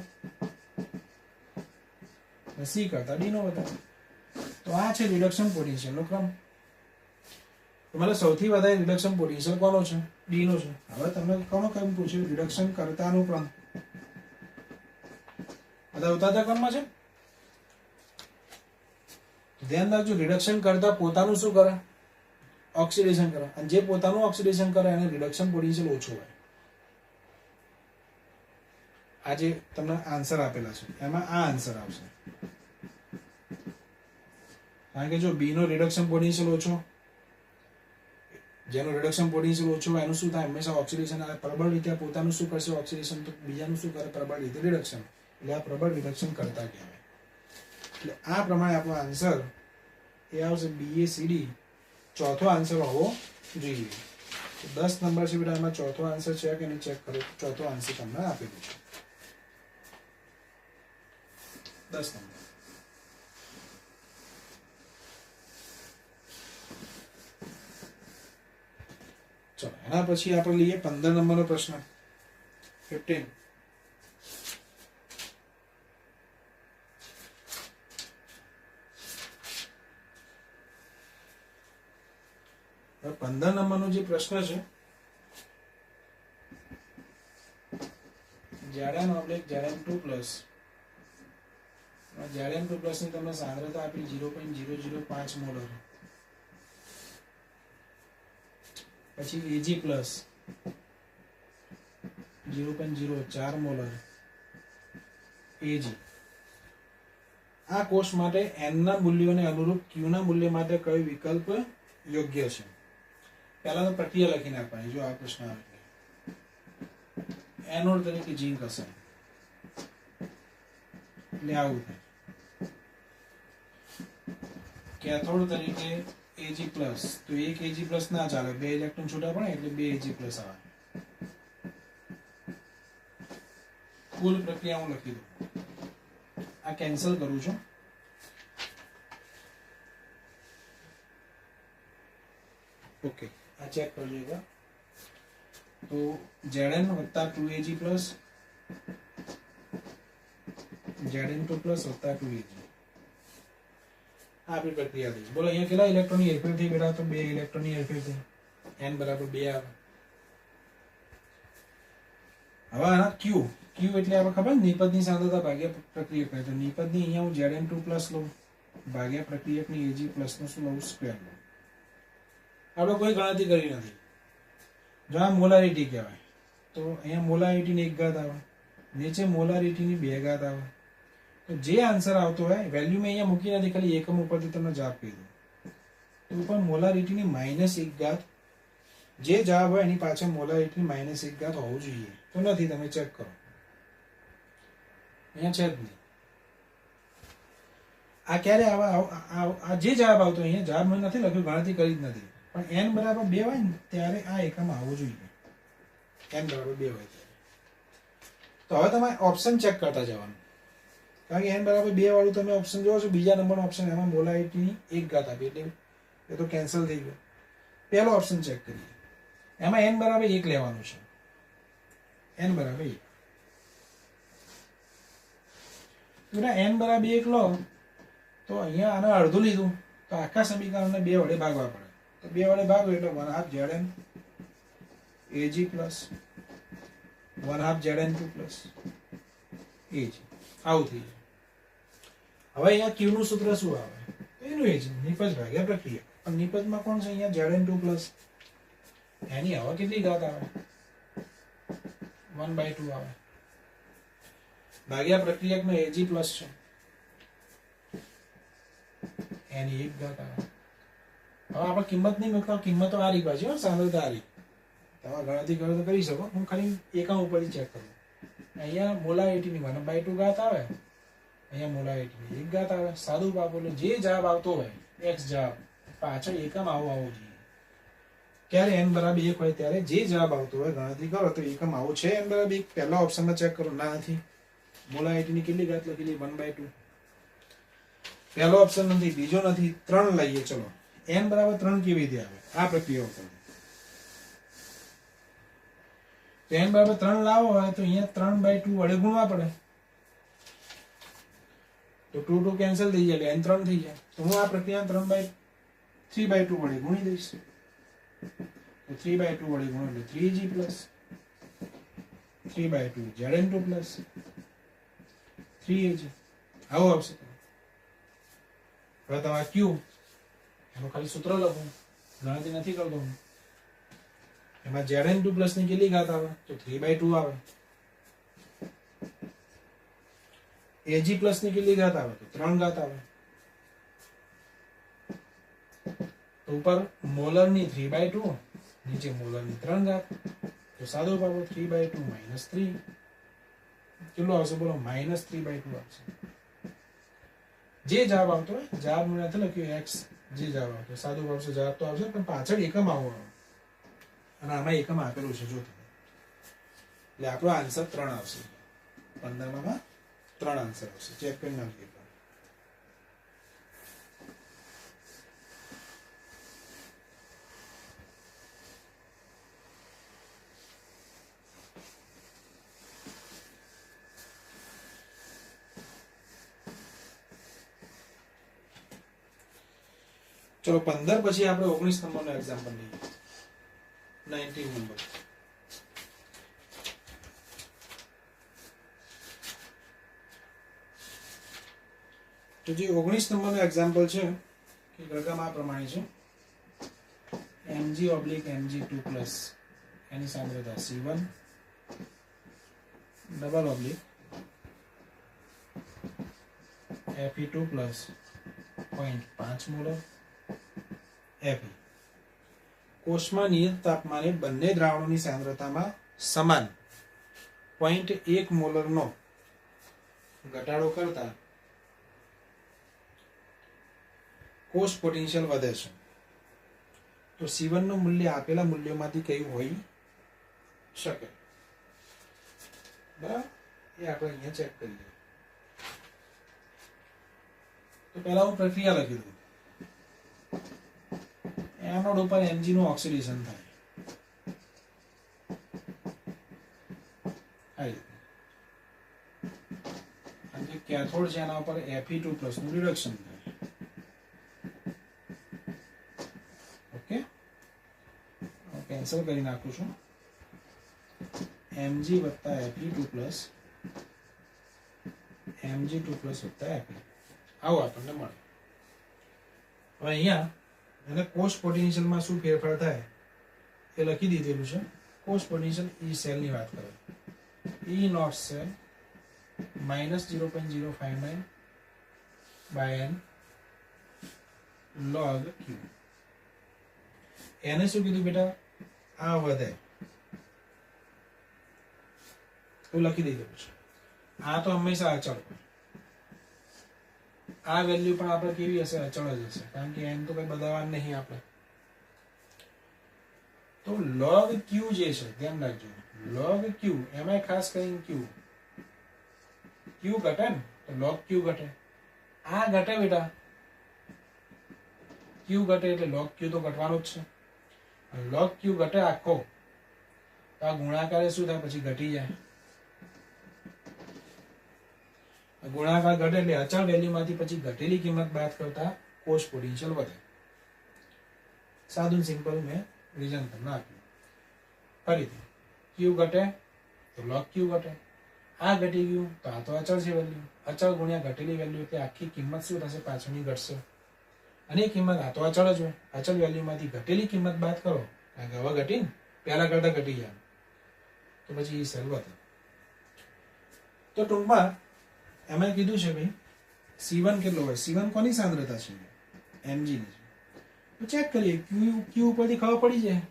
S1: C કરતા D નો વધારે. તો આ છે રિડક્શન પોટેન્શિયલ નો ક્રમ. મતલબ સૌથી વધારે રિડક્શન પોટેન્શિયલ કોનો છે? D નો છે. હવે તમને કોનો ક્રમ પૂછ્યું? રિડક્શન કરતાનો ક્રમ. બધા ઉતારતા ક્રમમાં છે. ધ્યાન રાખજો, રિડક્શન કરતા પોતાનું શું કરે? ઓક્સિડેશન કરે. અને જે પોતાનું ઓક્સિડેશન કરે એને રિડક્શન પોટેન્શિયલ ઓછો હોય. આ જે તમને આન્સર આપેલા છે એમાં આ આન્સર આવશે. કારણ કે જો B નો રિડક્શન પોટેન્શિયલ ઓછો, જેનો રિડક્શન પોટેન્શિયલ ઓછો હોય એનું શું થાય? હંમેશા ઓક્સિડેશન આવે. પ્રબળ રીતે પોતાનું શું કરશે? ઓક્સિડેશન. તો બીજાનું શું કરે? પ્રબળ રીતે રિડક્શન. એટલે આ પ્રબળ રિડક્શન કરતા કહેવાય. એટલે આ પ્રમાણે આપણો આન્સર એ આવશે BACD. ચોથો આન્સર હોવો જોઈએ. 10 નંબર છે બેટા, એમાં ચોથો આન્સર છે કે નહીં ચેક કરો. ચોથો આન્સર તમને આપેલું છે. 10 નંબર. ચલો એના પછી આપણે લઈએ 15 નંબરનો પ્રશ્ન. 15. હવે 15 નંબરનો જે પ્રશ્ન છે, Zn/Zn2 પ્લસ Zn2 પ્લસ ની તમને સાંદ્રતા આપી 0.005 મોલર, પછી Ag પ્લસ 0.04 મોલર Ag. આ કોષ માટે n ના મૂલ્યોને અનુરૂપ q ના મૂલ્ય માટે કયો વિકલ્પ યોગ્ય છે? પહેલા તો પ્રક્રિયા લખી નાખવાની. જો આ પ્રશ્ન આવે એનોડ તરીકે ઝીંક હશે એટલે આવું થાય. કેથોડ તરીકે Ag પ્લસ, તો એક Ag પ્લસ ના ચાલે, 2 ઇલેક્ટ્રોન છૂટા પડે એટલે 2 Ag પ્લસ આવે. કુલ પ્રક્રિયા હું લખી દઉં, આ કેન્સલ કરું છું. ઓકે, આ ચેક કરજો એકવાર. તો Zn વત્તા 2Ag પ્લસ Zn2 પ્લસ વત્તા 2Ag, આ આપણી પ્રક્રિયા થઈ. બોલો અહીંયા કેટલા ઇલેક્ટ્રોનની હેરફેર થઈ બેટા? તો 2 ઇલેક્ટ્રોનની હેરફેર થઈ, n બરાબર 2 આવે. હવે આના q એટલે આપણે ખબર નિપજની સાંદ્રતા ભાગ્યા પ્રક્રિયક. તો નિપજની અહીંયા હું Zn2 પ્લસ લઉં ભાગ્યા પ્રક્રિયકની Ag પ્લસ નું શું લઉં? સ્ક્વેર લઉં. આપણે કોઈ ગણતરી કરી નથી. જો આ મોલારિટી કહેવાય, તો અહીંયા મોલારિટીની 1 ઘાત આવે, નીચે મોલારિટીની 2 ઘાત આવે. તો જે આન્સર આવતો હોય વેલ્યુ મેં અહીંયા મૂકી નથી, ખાલી એકમ ઉપરથી તમને જવાબ કહી દઉં. તો ઉપર મોલારિટીની -1 ઘાત, જે જવાબ હોય એની પાછળ મોલારિટીની -1 ઘાત હોવું જોઈએ. તો નથી, તમે ચેક કરો, અહીંયા છે જ નહીં. આ ક્યારે આ જે જવાબ આવતો અહીંયા જવાબ મેં નથી લખ્યું, ગણતરી કરી જ નથી, પણ n બરાબર 2 હોય ને ત્યારે આ એકમ આવવો જોઈએ. n બરાબર 2 હોય ત્યારે. તો હવે તમારે ઓપ્શન ચેક કરતા જવાનું, કારણ કે n બરાબર 2 વાળું તમે ઓપ્શન જોવો છો, બીજા નંબરનો ઓપ્શન, એમાં મોલારિટીની 1 ઘાત આપી એટલે એ તો કેન્સલ થઈ ગયો. પહેલો ઓપ્શન ચેક કરીએ, એમાં n બરાબર 1 લેવાનું છે. n બરાબર 1, n બરાબર 1 લો તો અહીંયા આને અડધું લીધું તો આખા સમીકરણને 2 વડે ભાગવા પડે. તો 2 વડે ભાગો એટલે 1/2 Zn Ag plus 1/2 Zn2 plus Ag, આવું થઈ જાય. હવે અહીંયા q નું સૂત્ર શું આવે? એનું એ જ નિપજ ભાગ્યા પ્રક્રિયા. પણ નિપજમાં કોણ છે અહીંયા? Zn2 પ્લસ, એની હવે કેટલી ઘાત આવે? 1/2 આવે, ભાગ્યા પ્રક્રિયકનો Ag પ્લસ છે, એની 1 ઘાત આવે. હવે આપણે કિંમત નહીં મૂકતા, કિંમતો આ રીત બાજુ, સાંદ્રતા આ રીત. તમે ગણતરી કરો તો કરી શકો, હું ખાલી એકમ ઉપરથી ચેક કરું. અહીંયા મોલારિટીની 1/2 ઘાત આવે, અહીંયા મોલારિટીની 1 ઘાત આવે. સાદું પાપો એટલે જે જવાબ આવતો હોય x જવાબ, પાછળ એકમ આવવો જોઈએ. ક્યારે n બરાબર 1 હોય ત્યારે જે જવાબ આવતો હોય ગણતરી કરો તો એકમ આવો છે. n બરાબર 1 પહેલા ઓપ્શનમાં ચેક કરો, ના નથી. મોલારિટીની કેટલી ઘાત લખેલી? 1/2. પહેલો ઓપ્શન નથી, બીજો નથી, 3 લઈએ. ચલો, n બરાબર 3 કેવી રીતે આવે? આ પ્રક્રિયા કરો. તો n બરાબર 3 લાવો હોય તો અહીંયા 3/2 વડે ગુણવા પડે. તો 2 કેન્સલ થઈ જાય એટલે n 3 થઈ જાય. તો હું આ પ્રક્રિયા 3/2 વડે ગુણી દઈશ. તો 3/2 વડે ગુણો એટલે 3G plus 3/2 Zn2 plus 3Ag, આવું આવશે. હવે તમારે q એનું ખાલી સૂત્ર લખું, ગણતરી નથી કરતો હું. એમાં Zn2 પ્લસ ની કેટલી ઘાત આવે? તો 3/2 આવે. Ag પ્લસ ની કેટલી ઘાત આવે? તો 3 ઘાત આવે. તો ઉપર મોલર ની 3/2, નીચે મોલર ની 3 ઘાત. તો સાદો પાડો 3/2 - 3 કેટલો આવશે? બોલો, -3/2 આવશે. જે જવાબ આવતો હોય, જવાબ મેં નથી લખ્યું x, જે જવાબ આવતો સાદું આવશે, જવાબ તો આવશે, પણ પાછળ એકમ આવવાનો, અને આમાં એકમ આપેલું છે જો તમે. એટલે આપણો આન્સર 3 આવશે. 15માં 3 આન્સર આવશે. ચેક કરી નાખીએ. ચલો 15 પછી આપણે 19 નંબરનો એક્ઝામ્પલ લઈએ. 19 નંબર. તો જે 19 નંબરનો એક્ઝામ્પલ છે કે ગણકામ આ પ્રમાણે છે. Mg/Mg2+ એની સાંદ્રતા C1 double oblique Fe2+ 0.5 molar Fe. કોષમાં નિયત તાપમાને બંને દ્રાવણોની સાંદ્રતામાં સમાન 0.1 મોલરનો ઘટાડો કરતા કોષ પોટેન્શિયલ વધે છે. તો C1 નું મૂલ્ય આપેલા મૂલ્યોમાંથી કયું હોઈ શકે? બરાબર, એ આપણે અહીંયા ચેક કરીએ. તો પહેલા હું પ્રક્રિયા લખી દઉં. એનોડ ઉપર Mg નું ઓક્સિડેશન થાય. અને જે કેથોડ છે એના ઉપર Fe2+ નું રિડક્શન થાય. ઓકે, કેન્સલ કરી નાખું છું. Mg + Fe2+ Mg2+ + Fe. આવું આપણને મળે. હવે અહીંયા અને કોષ પોટેન્શિયલમાં શું ફેરફાર થાય એ લખી દીધેલું છે. કોષ પોટેન્શિયલ E સેલની વાત કરે. E naught cell -0.059 / n log Q. એને શું કીધું બેટા? આ વધે તો લખી દીધેલું છે. આ તો હંમેશા અચળ હોય. આ વેલ્યુ પણ આપણે કેવી હશે? અચળ જ હશે, કારણ કે એમ તો કઈ બદલવાનું નહીં આપણે. તો log Q જે છે, ધ્યાન રાખજો, log Q, એમાં ખાસ કરીને Q ઘટે ને તો log Q ઘટે. આ ઘટે બેટા, Q ઘટે એટલે log Q તો ઘટવાનું જ છે. log Q ઘટે આખો તો આ ગુણાકારે શું થાય? પછી ઘટી જાય. ગુણાકાર ઘટે એટલે અચળ વેલ્યુમાંથી પછી ઘટેલી કિંમત બાદ કરતા કોષ પોટેન્શિયલ વધે. સાદું સિમ્પલ મેં રીઝન તમને આપ્યું. ફરીથી Q ઘટે તો log Q ઘટે. આ ઘટી ગયું તો આ તો અચળ છે વેલ્યુ. અચળ ગુણ્યા ઘટેલી વેલ્યુ એટલે આખી કિંમત શું થશે? પાછળની ઘટશે. અને એ કિંમત આ તો અચળ જ હોય. અચળ વેલ્યુમાંથી ઘટેલી કિંમત બાદ કરો, કારણ કે હવે ઘટી ને પહેલા કરતા ઘટી જાય તો પછી એ સેલ વધે. તો ટૂંકમાં એમાં કીધું છે ભાઈ C1 કેટલો હોય? C1 કોની સાંદ્રતા છે? Mg ની છે. તો ચેક કરીએ. Q ઉપરથી ખબર પડી જાય.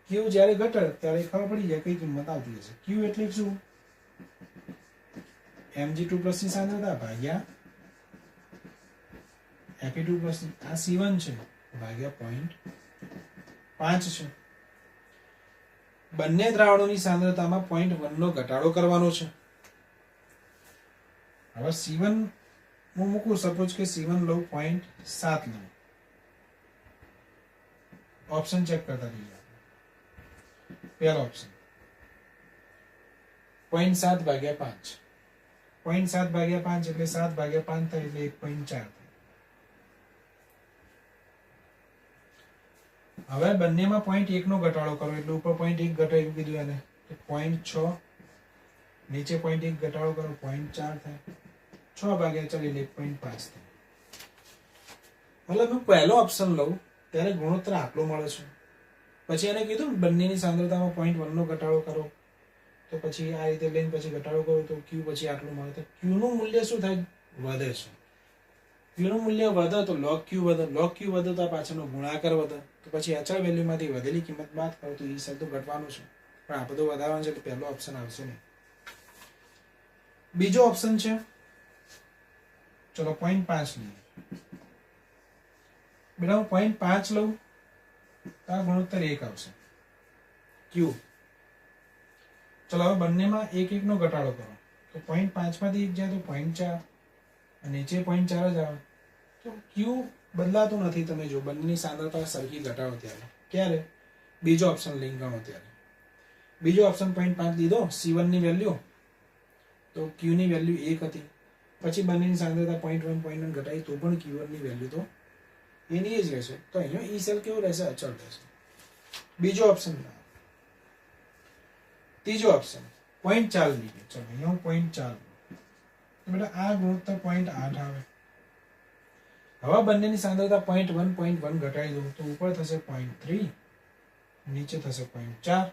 S1: Q જ્યારે ઘટે ત્યારે ખબર પડી જાય કઈ કિંમત આવતી હશે. Q એટલે શું? Mg2+ ની સાંદ્રતા ભાગ્યા Fe2+. આ C1 છે ભાગ્યા 0.5 છે. બંને દ્રાવણોની સાંદ્રતામાં 0.1 નો ઘટાડો કરવાનો છે. હવે C1 હું મૂકું, સપોઝ કે C1 લઉં 0.7 લઉં. ઓપ્શન ચેક કરતા રહીએ. પહેલો ઓપ્શન 0.7 ભાગ્યા 5. 0.7 ભાગ્યા 5 એટલે 7 ભાગ્યા 5 થાય એટલે 1.4 થાય. હવે બંનેમાં 0.1 નો ઘટાડો કરો એટલે ઉપર 0.1 ઘટાડ્યું કીધું એને, 0.6. નીચે 0.1 ઘટાડો કરો 0.4 થાય. 6 ભાગ્યા 4 એટલે 1.5 થાય. મતલબ હું પહેલો ઓપ્શન લઉં ત્યારે ગુણોત્તર આટલો મળે છે. પછી એને કીધું ને બંનેની સાંદ્રતામાં 0.1 નો ઘટાડો કરો, તો પછી આ રીતે લઈને પછી ઘટાડો કરો તો Q પછી આટલું મળે. તો Q નું મૂલ્ય શું થાય? વધે છે. Q નું મૂલ્ય વધે તો log Q વધે. log Q વધે તો પાછળનો ગુણાકાર વધે. તો પછી અચળ વેલ્યુમાંથી વધેલી કિંમત બાદ કરો તો એ સેલ તો ઘટવાનું છે, પણ આ બધું વધારવાનું છે એટલે પહેલો ઓપ્શન આવશે નહીં. બીજો ઓપ્શન છે, ચલો 0.5 લઈએ. બેટા હું 0.5 લઉં તો આ ગુણોત્તર 1 આવશે. Q. ચલો હવે બંનેમાં 1 નો ઘટાડો કરો તો 0.5 માંથી 1 જાય તો 0.4 અને નીચે 0.4 જ આવે. તો Q બદલાતું નથી. તમે જો બંનેની સાંદ્રતા સરખી ઘટાડો ત્યારે. ક્યારે? બીજો ઓપ્શન લઈને ગણો ત્યારે. બીજો ઓપ્શન 0.5 લીધો C1 ની વેલ્યુ, તો Q ની વેલ્યુ 1 હતી. પછી બંનેની સાંદ્રતા 0.1 ઘટાડી તો પણ Q1 ની વેલ્યુ તો એની એ જ રહેશે. તો અહીંયા ઈ સેલ કેવો રહેશે? અચળ રહેશે. બીજો ઓપ્શન. ત્રીજો ઓપ્શન 0.4 લીધો. ચલો અહીંયા હું 0.4 બેટા આ ગુણોત્તર 0.8 આવે. હવે બંનેની સાંદ્રતા 0.1 ઘટાડી દઉં તો ઉપર થશે 0.3, નીચે થશે 0.4.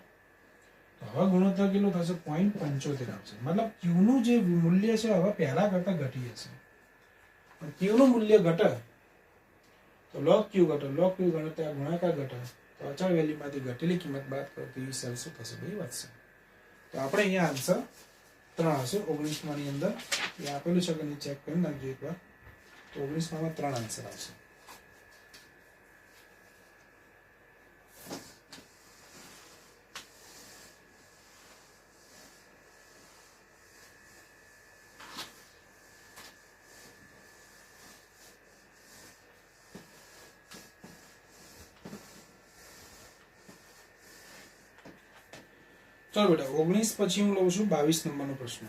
S1: તો હવે ગુણોત્તર કેટલું થશે? 0.75 આવશે. મતલબ Q નું જે મૂલ્ય છે હવે પહેલા કરતા ઘટી જશે. પણ Q નું મૂલ્ય ઘટે તો log Q ઘટે, log Q ઘટે ત્યાં ગુણાકાર ઘટે. તો અચળ વેલ્યુમાંથી ઘટેલી કિંમત બાદ કરો તો ઈ સેલ શું થશે? બે વધશે. તો આપણે અહીંયા આન્સર 3 હશે. 19 ની અંદર એ આપેલું છે કે નહીં ચેક કરી નાખજો એકવાર. તો 19 માં 3 આન્સર આવશે. ચલો બેટા 19 પછી હું લઉં છું 22 નંબરનો પ્રશ્ન.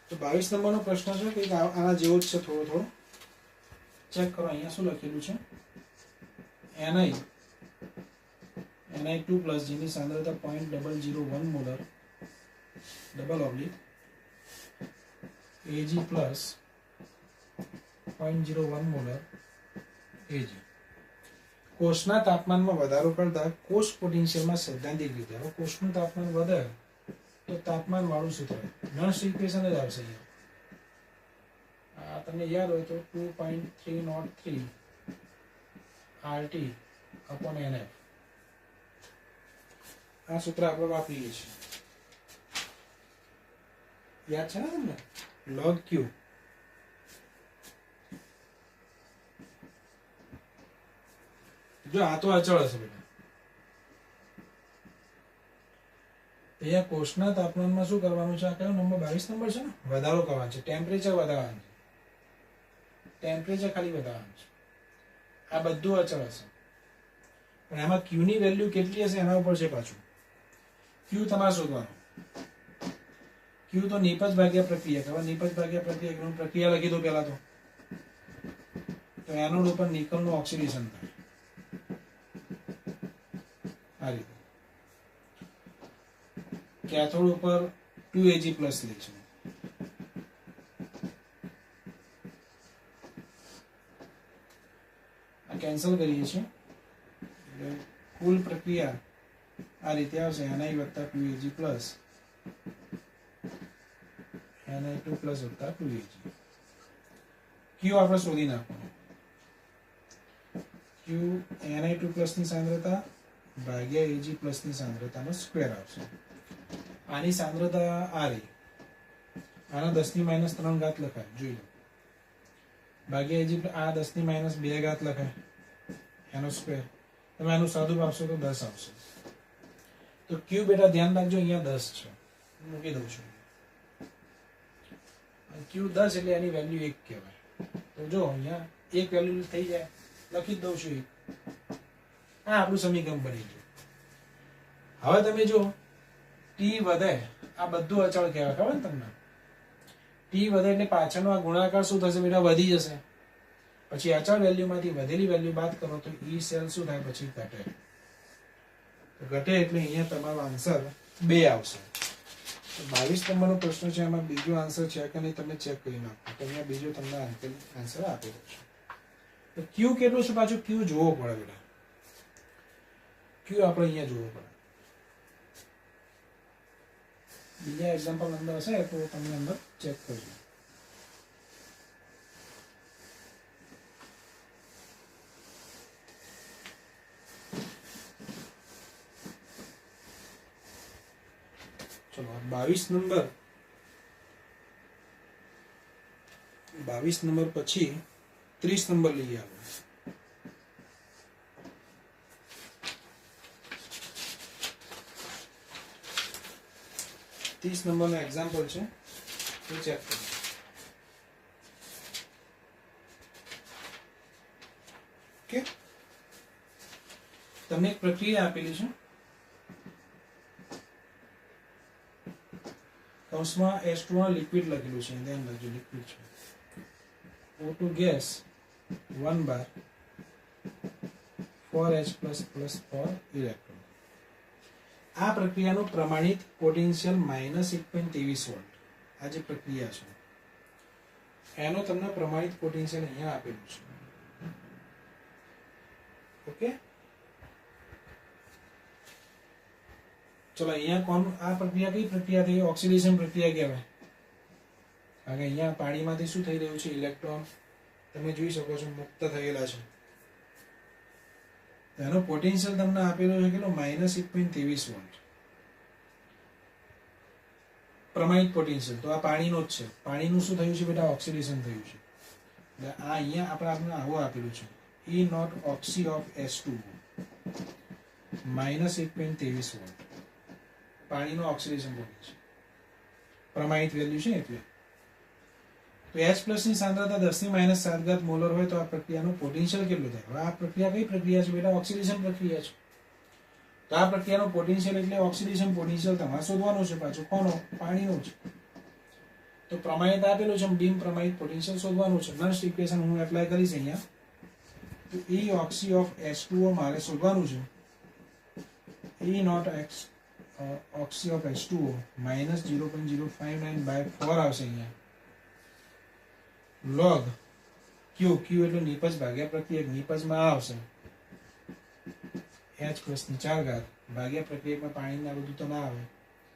S1: તો 22 નંબરનો પ્રશ્ન છે કે આના જેવો જ છે. થોડો ચેક કરો. અહીંયા શું લખેલું છે? Ni2+ જેની સાંદ્રતા 0.001 molar double oblique Ag+ 0.01 molar Ag કોષના તાપમાનમાં વધારો કરતા કોષ પોટેન્શિયલમાં સૈદ્ધાંતિક રીતે. હવે કોષનું તાપમાન વધે તો તાપમાન વાળું સૂત્ર નર્સ ઇક્વેશન જ આવશે અહીંયા. તમને યાદ હોય તો 2.303 RT/NF આ સૂત્ર આપણે વાપરીએ છીએ. યાદ છે ને તમને? log Q જો આ તો અચળ હશે બેટા. અહીંયા કોષના તાપમાનમાં શું કરવાનું છે? આ કયો નંબર? 22 નંબર છે ને. વધારો કરવાનો છે, ટેમ્પરેચર વધારવાનું છે. ટેમ્પરેચર ખાલી વધારવાનું છે. આ બધું અચળ હશે. પણ એમાં Q ની વેલ્યુ કેટલી હશે એના ઉપર છે પાછું. Q તમારે શોધવાનું. Q તો નિપજ ભાગ્યા પ્રક્રિયા. હવે નિપજ ભાગ્યા પ્રક્રિયા પ્રક્રિયા લખી દો પહેલા તો એનોડ ઉપર નિકલનું ઓક્સિડેશન થાય આ રીતે. કેથોડ ઉપર 2Ag+ લઈશું. આ કેન્સલ કરીએ છીએ. કુલ પ્રક્રિયા આ રીતે આવશે. Ni + 2Ag+, Ni2+ + 2Ag. Q આપણે શોધી નાખવાનું. Q Ni2+ ની સાંદ્રતા ભાગ્યા Ag+ ની સાંદ્રતાનો સ્ક્વેર આવશે. આની સાંદ્રતા આ રહી. આના 10⁻³ લખાય. જોઈ લો. ભાગ્યા Ag આ 10⁻² લખાય. એનો સ્ક્વેર. તમે આનું સાદું આપશો તો 10 આવશે. તો Q બેટા ધ્યાન રાખજો અહીંયા 10 છે. મૂકી દઉં છું. Q 10 એટલે એની વેલ્યુ 1 કહેવાય. તો જો અહીંયા 1 વેલ્યુ થઈ જાય. લખી દઉં છું 1. આ આપણું સમીકરણ બની ગયું. હવે તમે જો T વધે આ બધું અચળ કહેવાય. ખબર ને તમને? T વધે એટલે પાછળનો આ ગુણાકાર શું થશે બેટા? વધી જશે. પછી અચળ વેલ્યુમાંથી વધેલી વેલ્યુ બાદ કરો તો ઈ સેલ શું થાય? પછી ઘટે. તો ઘટે એટલે અહીંયા તમારો આન્સર 2 આવશે. 22 નંબરનો પ્રશ્ન છે. એમાં બીજો આન્સર છે કે નહીં તમે ચેક કરી નાખો. તો અહીંયા બીજો તમને આન્સર આપેલો છે. તો Q કેટલું છે પાછું? Q જોવો પડે બેટા. Q આપણે અહીંયા જોવો પડે. બીજા એક્ઝામ્પલ અંદર હશે તો તમે અંદર ચેક કરજો. ચલો 22 નંબર પછી 30 નંબર લઈએ આપણે. 30 નંબરનો એક્ઝામ્પલ છે તો ચેક કરો. ઓકે, તમને એક પ્રક્રિયા આપેલી છે. કૌંસમાં H2O લિક્વિડ લખેલું છે, ધ્યાન રાખજો લિક્વિડ છે. O2 ગેસ 1 બાર 4H++ 4 ઇલેક્ટ્રોન. આ પ્રક્રિયાનું પ્રમાણિત પોટેન્શિયલ -1.23 વોલ્ટ. આ જે પ્રક્રિયા છે એનો તમને પ્રમાણિત પોટેન્શિયલ અહીંયા આપેલું છે. ઓકે, ચલો અહીંયા કોણ આ પ્રક્રિયા કઈ પ્રક્રિયા થઈ? ઓક્સિડેશન પ્રક્રિયા કહેવાય. કારણ કે અહીંયા પાણીમાંથી શું થઈ રહ્યું છે? ઇલેક્ટ્રોન તમે જોઈ શકો છો મુક્ત થયેલા છે. એનો પોટેન્શિયલ તમને આપેલો છે કેટલો? -1.23 વોલ્ટ પ્રમાણિત પોટેન્શિયલ. તો આ પાણીનો જ છે. પાણીનું શું થયું છે બેટા? ઓક્સિડેશન થયું છે. એટલે આ અહીંયા આપણે આવું આપેલું છે, E naught oxi of H2O -1.23 volt પાણીનો ઓક્સિડેશન પોટેન્શિયલ પ્રમાણિત વેલ્યુ છે. એટલે તો H+ ની સાંદ્રતા 10⁻⁷ મોલર હોય તો આ પ્રક્રિયાનું પોટેન્શિયલ કેટલું થાય? હવે આ પ્રક્રિયા કઈ પ્રક્રિયા છે બેટા? ઓક્સિડેશન પ્રક્રિયા છે. તો આ પ્રક્રિયાનો પોટેન્શિયલ એટલે ઓક્સિડેશન પોટેન્શિયલ તમારે શોધવાનું છે. પાછું કોનો? પાણીનો છે. તો પ્રમાણિત આપેલું છે, બિન પ્રમાણિત પોટેન્શિયલ શોધવાનું છે. નર્સ ઇક્વેશન હું એપ્લાય કરીશ અહીંયા. તો E ઓક્સી ઓફ H2O મારે શોધવાનું છે. E naught oxi of H2O -0.059/4 આવશે અહીંયા. log Q એટલે નિપજ ભાગ્યા પ્રક્રિયક. નિપજમાં આવશે H+4 ભાગ્યા પ્રક્રિયકમાં પાણીના બધું તો ના આવે,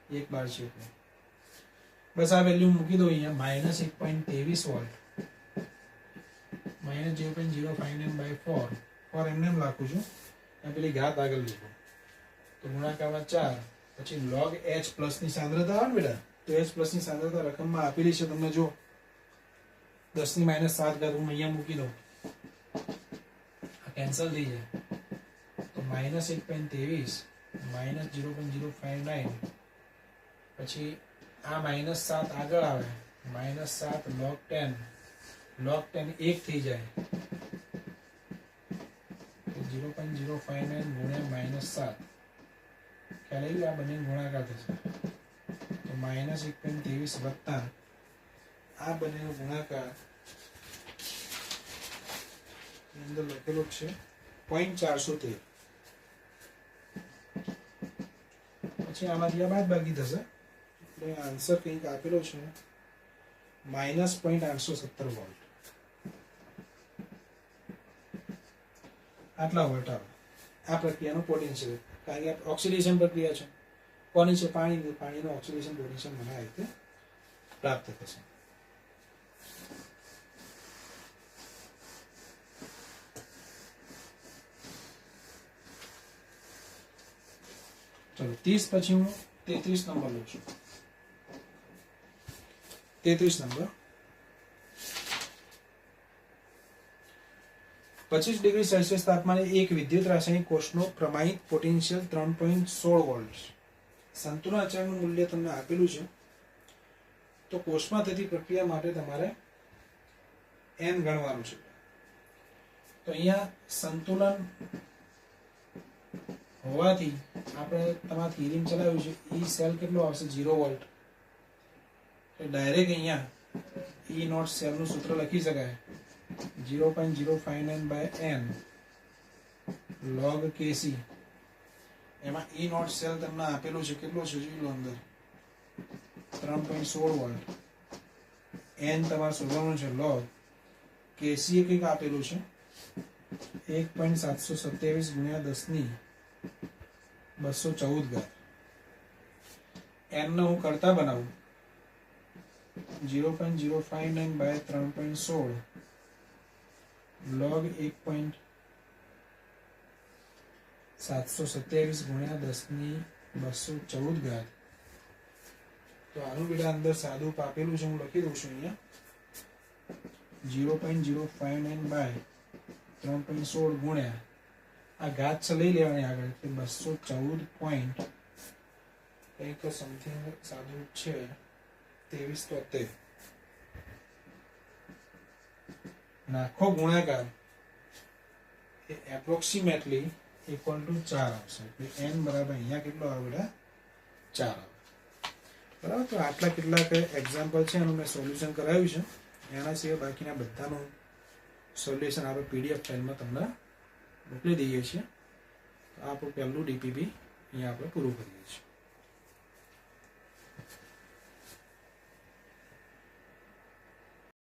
S1: 1 બાર છે એટલે બસ આ વેલ્યુ મૂકી દો અહીંયા. -1.23 વોલ્ટ -0.059/4 એમને એમ લખું છું, પેલી ઘાત આગળ લીધો તો ગુણાકારમાં 4, પછી log H+ ની સાંદ્રતા આવે ને બેટા, તો H+ ની સાંદ્રતા રકમમાં આપેલી છે તમને જો 10⁻⁷ હું અહીંયા મૂકી દઉં, આ કેન્સલ થઈ જાય તો -1.23 -0.059 પછી આ -7 આગળ આવે -7 log 10 1 થઈ જાય તો 0.059 ગુણ્યા -7 ખ્યાલ આવી ગયો? આ બંને ગુણાકાર થશે તો -1.23 વત્તા આ બંનેનો ગુણાકાર અંદર લખેલો છે 0.413. પછી આમાંથી આ બાદબાકી થશે એટલે આન્સર કંઈક આપેલો છે -0.817 વોલ્ટ. આટલા વોલ્ટ આવે આ પ્રક્રિયાનો પોટેન્શિયલ. કારણ કે ઓક્સિડેશન પ્રક્રિયા છે. કોની છે? પાણીની. પાણીનો ઓક્સિડેશન પોટેન્શિયલ મને આ રીતે પ્રાપ્ત થશે. ચલો 30 પછી હું 33 નંબર લઉં છું. 33 નંબર 25 ડિગ્રી સેલ્સિયસ તાપમાને એક વિદ્યુત રાસાયણિક કોષનો પ્રમાણિત પોટેન્શિયલ 3.16 વોલ્ટ. સંતુલન અચળાંકનું મૂલ્ય તમને આપેલું છે. તો કોષમાં થતી પ્રક્રિયા માટે તમારે n ગણવાનું છે. તો અહીંયા સંતુલન હોવાથી આપણે તમારા થિયરી ચલાવ્યું છે. E સેલ કેટલો આવશે? 0 વોલ્ટ. ડાયરેક્ટ અહીંયા E નોટ સેલનું સૂત્ર લખી શકાય 0.059/n log Kc. એમાં E નોટ સેલ તમને આપેલું છે કેટલો છે? જોઈ લો અંદર 3.16 વોલ્ટ. n તમારે શોધવાનું છે log Kc એ કંઈક આપેલું છે 1.727 ગુણ્યા 10⁻²14. n ને હું કરતા બનાવું 0.059/3.16 log 1.727 ગુણ્યા 10⁻²14. તો આનું બેટા અંદર સાદું આપેલું છે, હું લખી દઉં છું અહીંયા 0.059/3.16 ગુણ્યા આ ઘાત છે લઈ લેવાની આગળ એટલે 214 કંઈક સમથિંગ સાદું છે 2373 નાખો ગુણાકાર એ એપ્રોક્સિમેટલી = 4 આવશે. એટલે n બરાબર અહીંયા કેટલો આવે બેટા? 4 આવે. બરાબર. તો આટલા કેટલાક એક્ઝામ્પલ છે એનું મેં સોલ્યુશન કરાવ્યું છે. એના સિવાય બાકીના બધાનું સોલ્યુશન આપણે PDF ફાઇલમાં તમને મોકલી દઈએ છીએ. તો આપણું પહેલું DPP અહીંયા આપણે પૂરું કરીએ છીએ.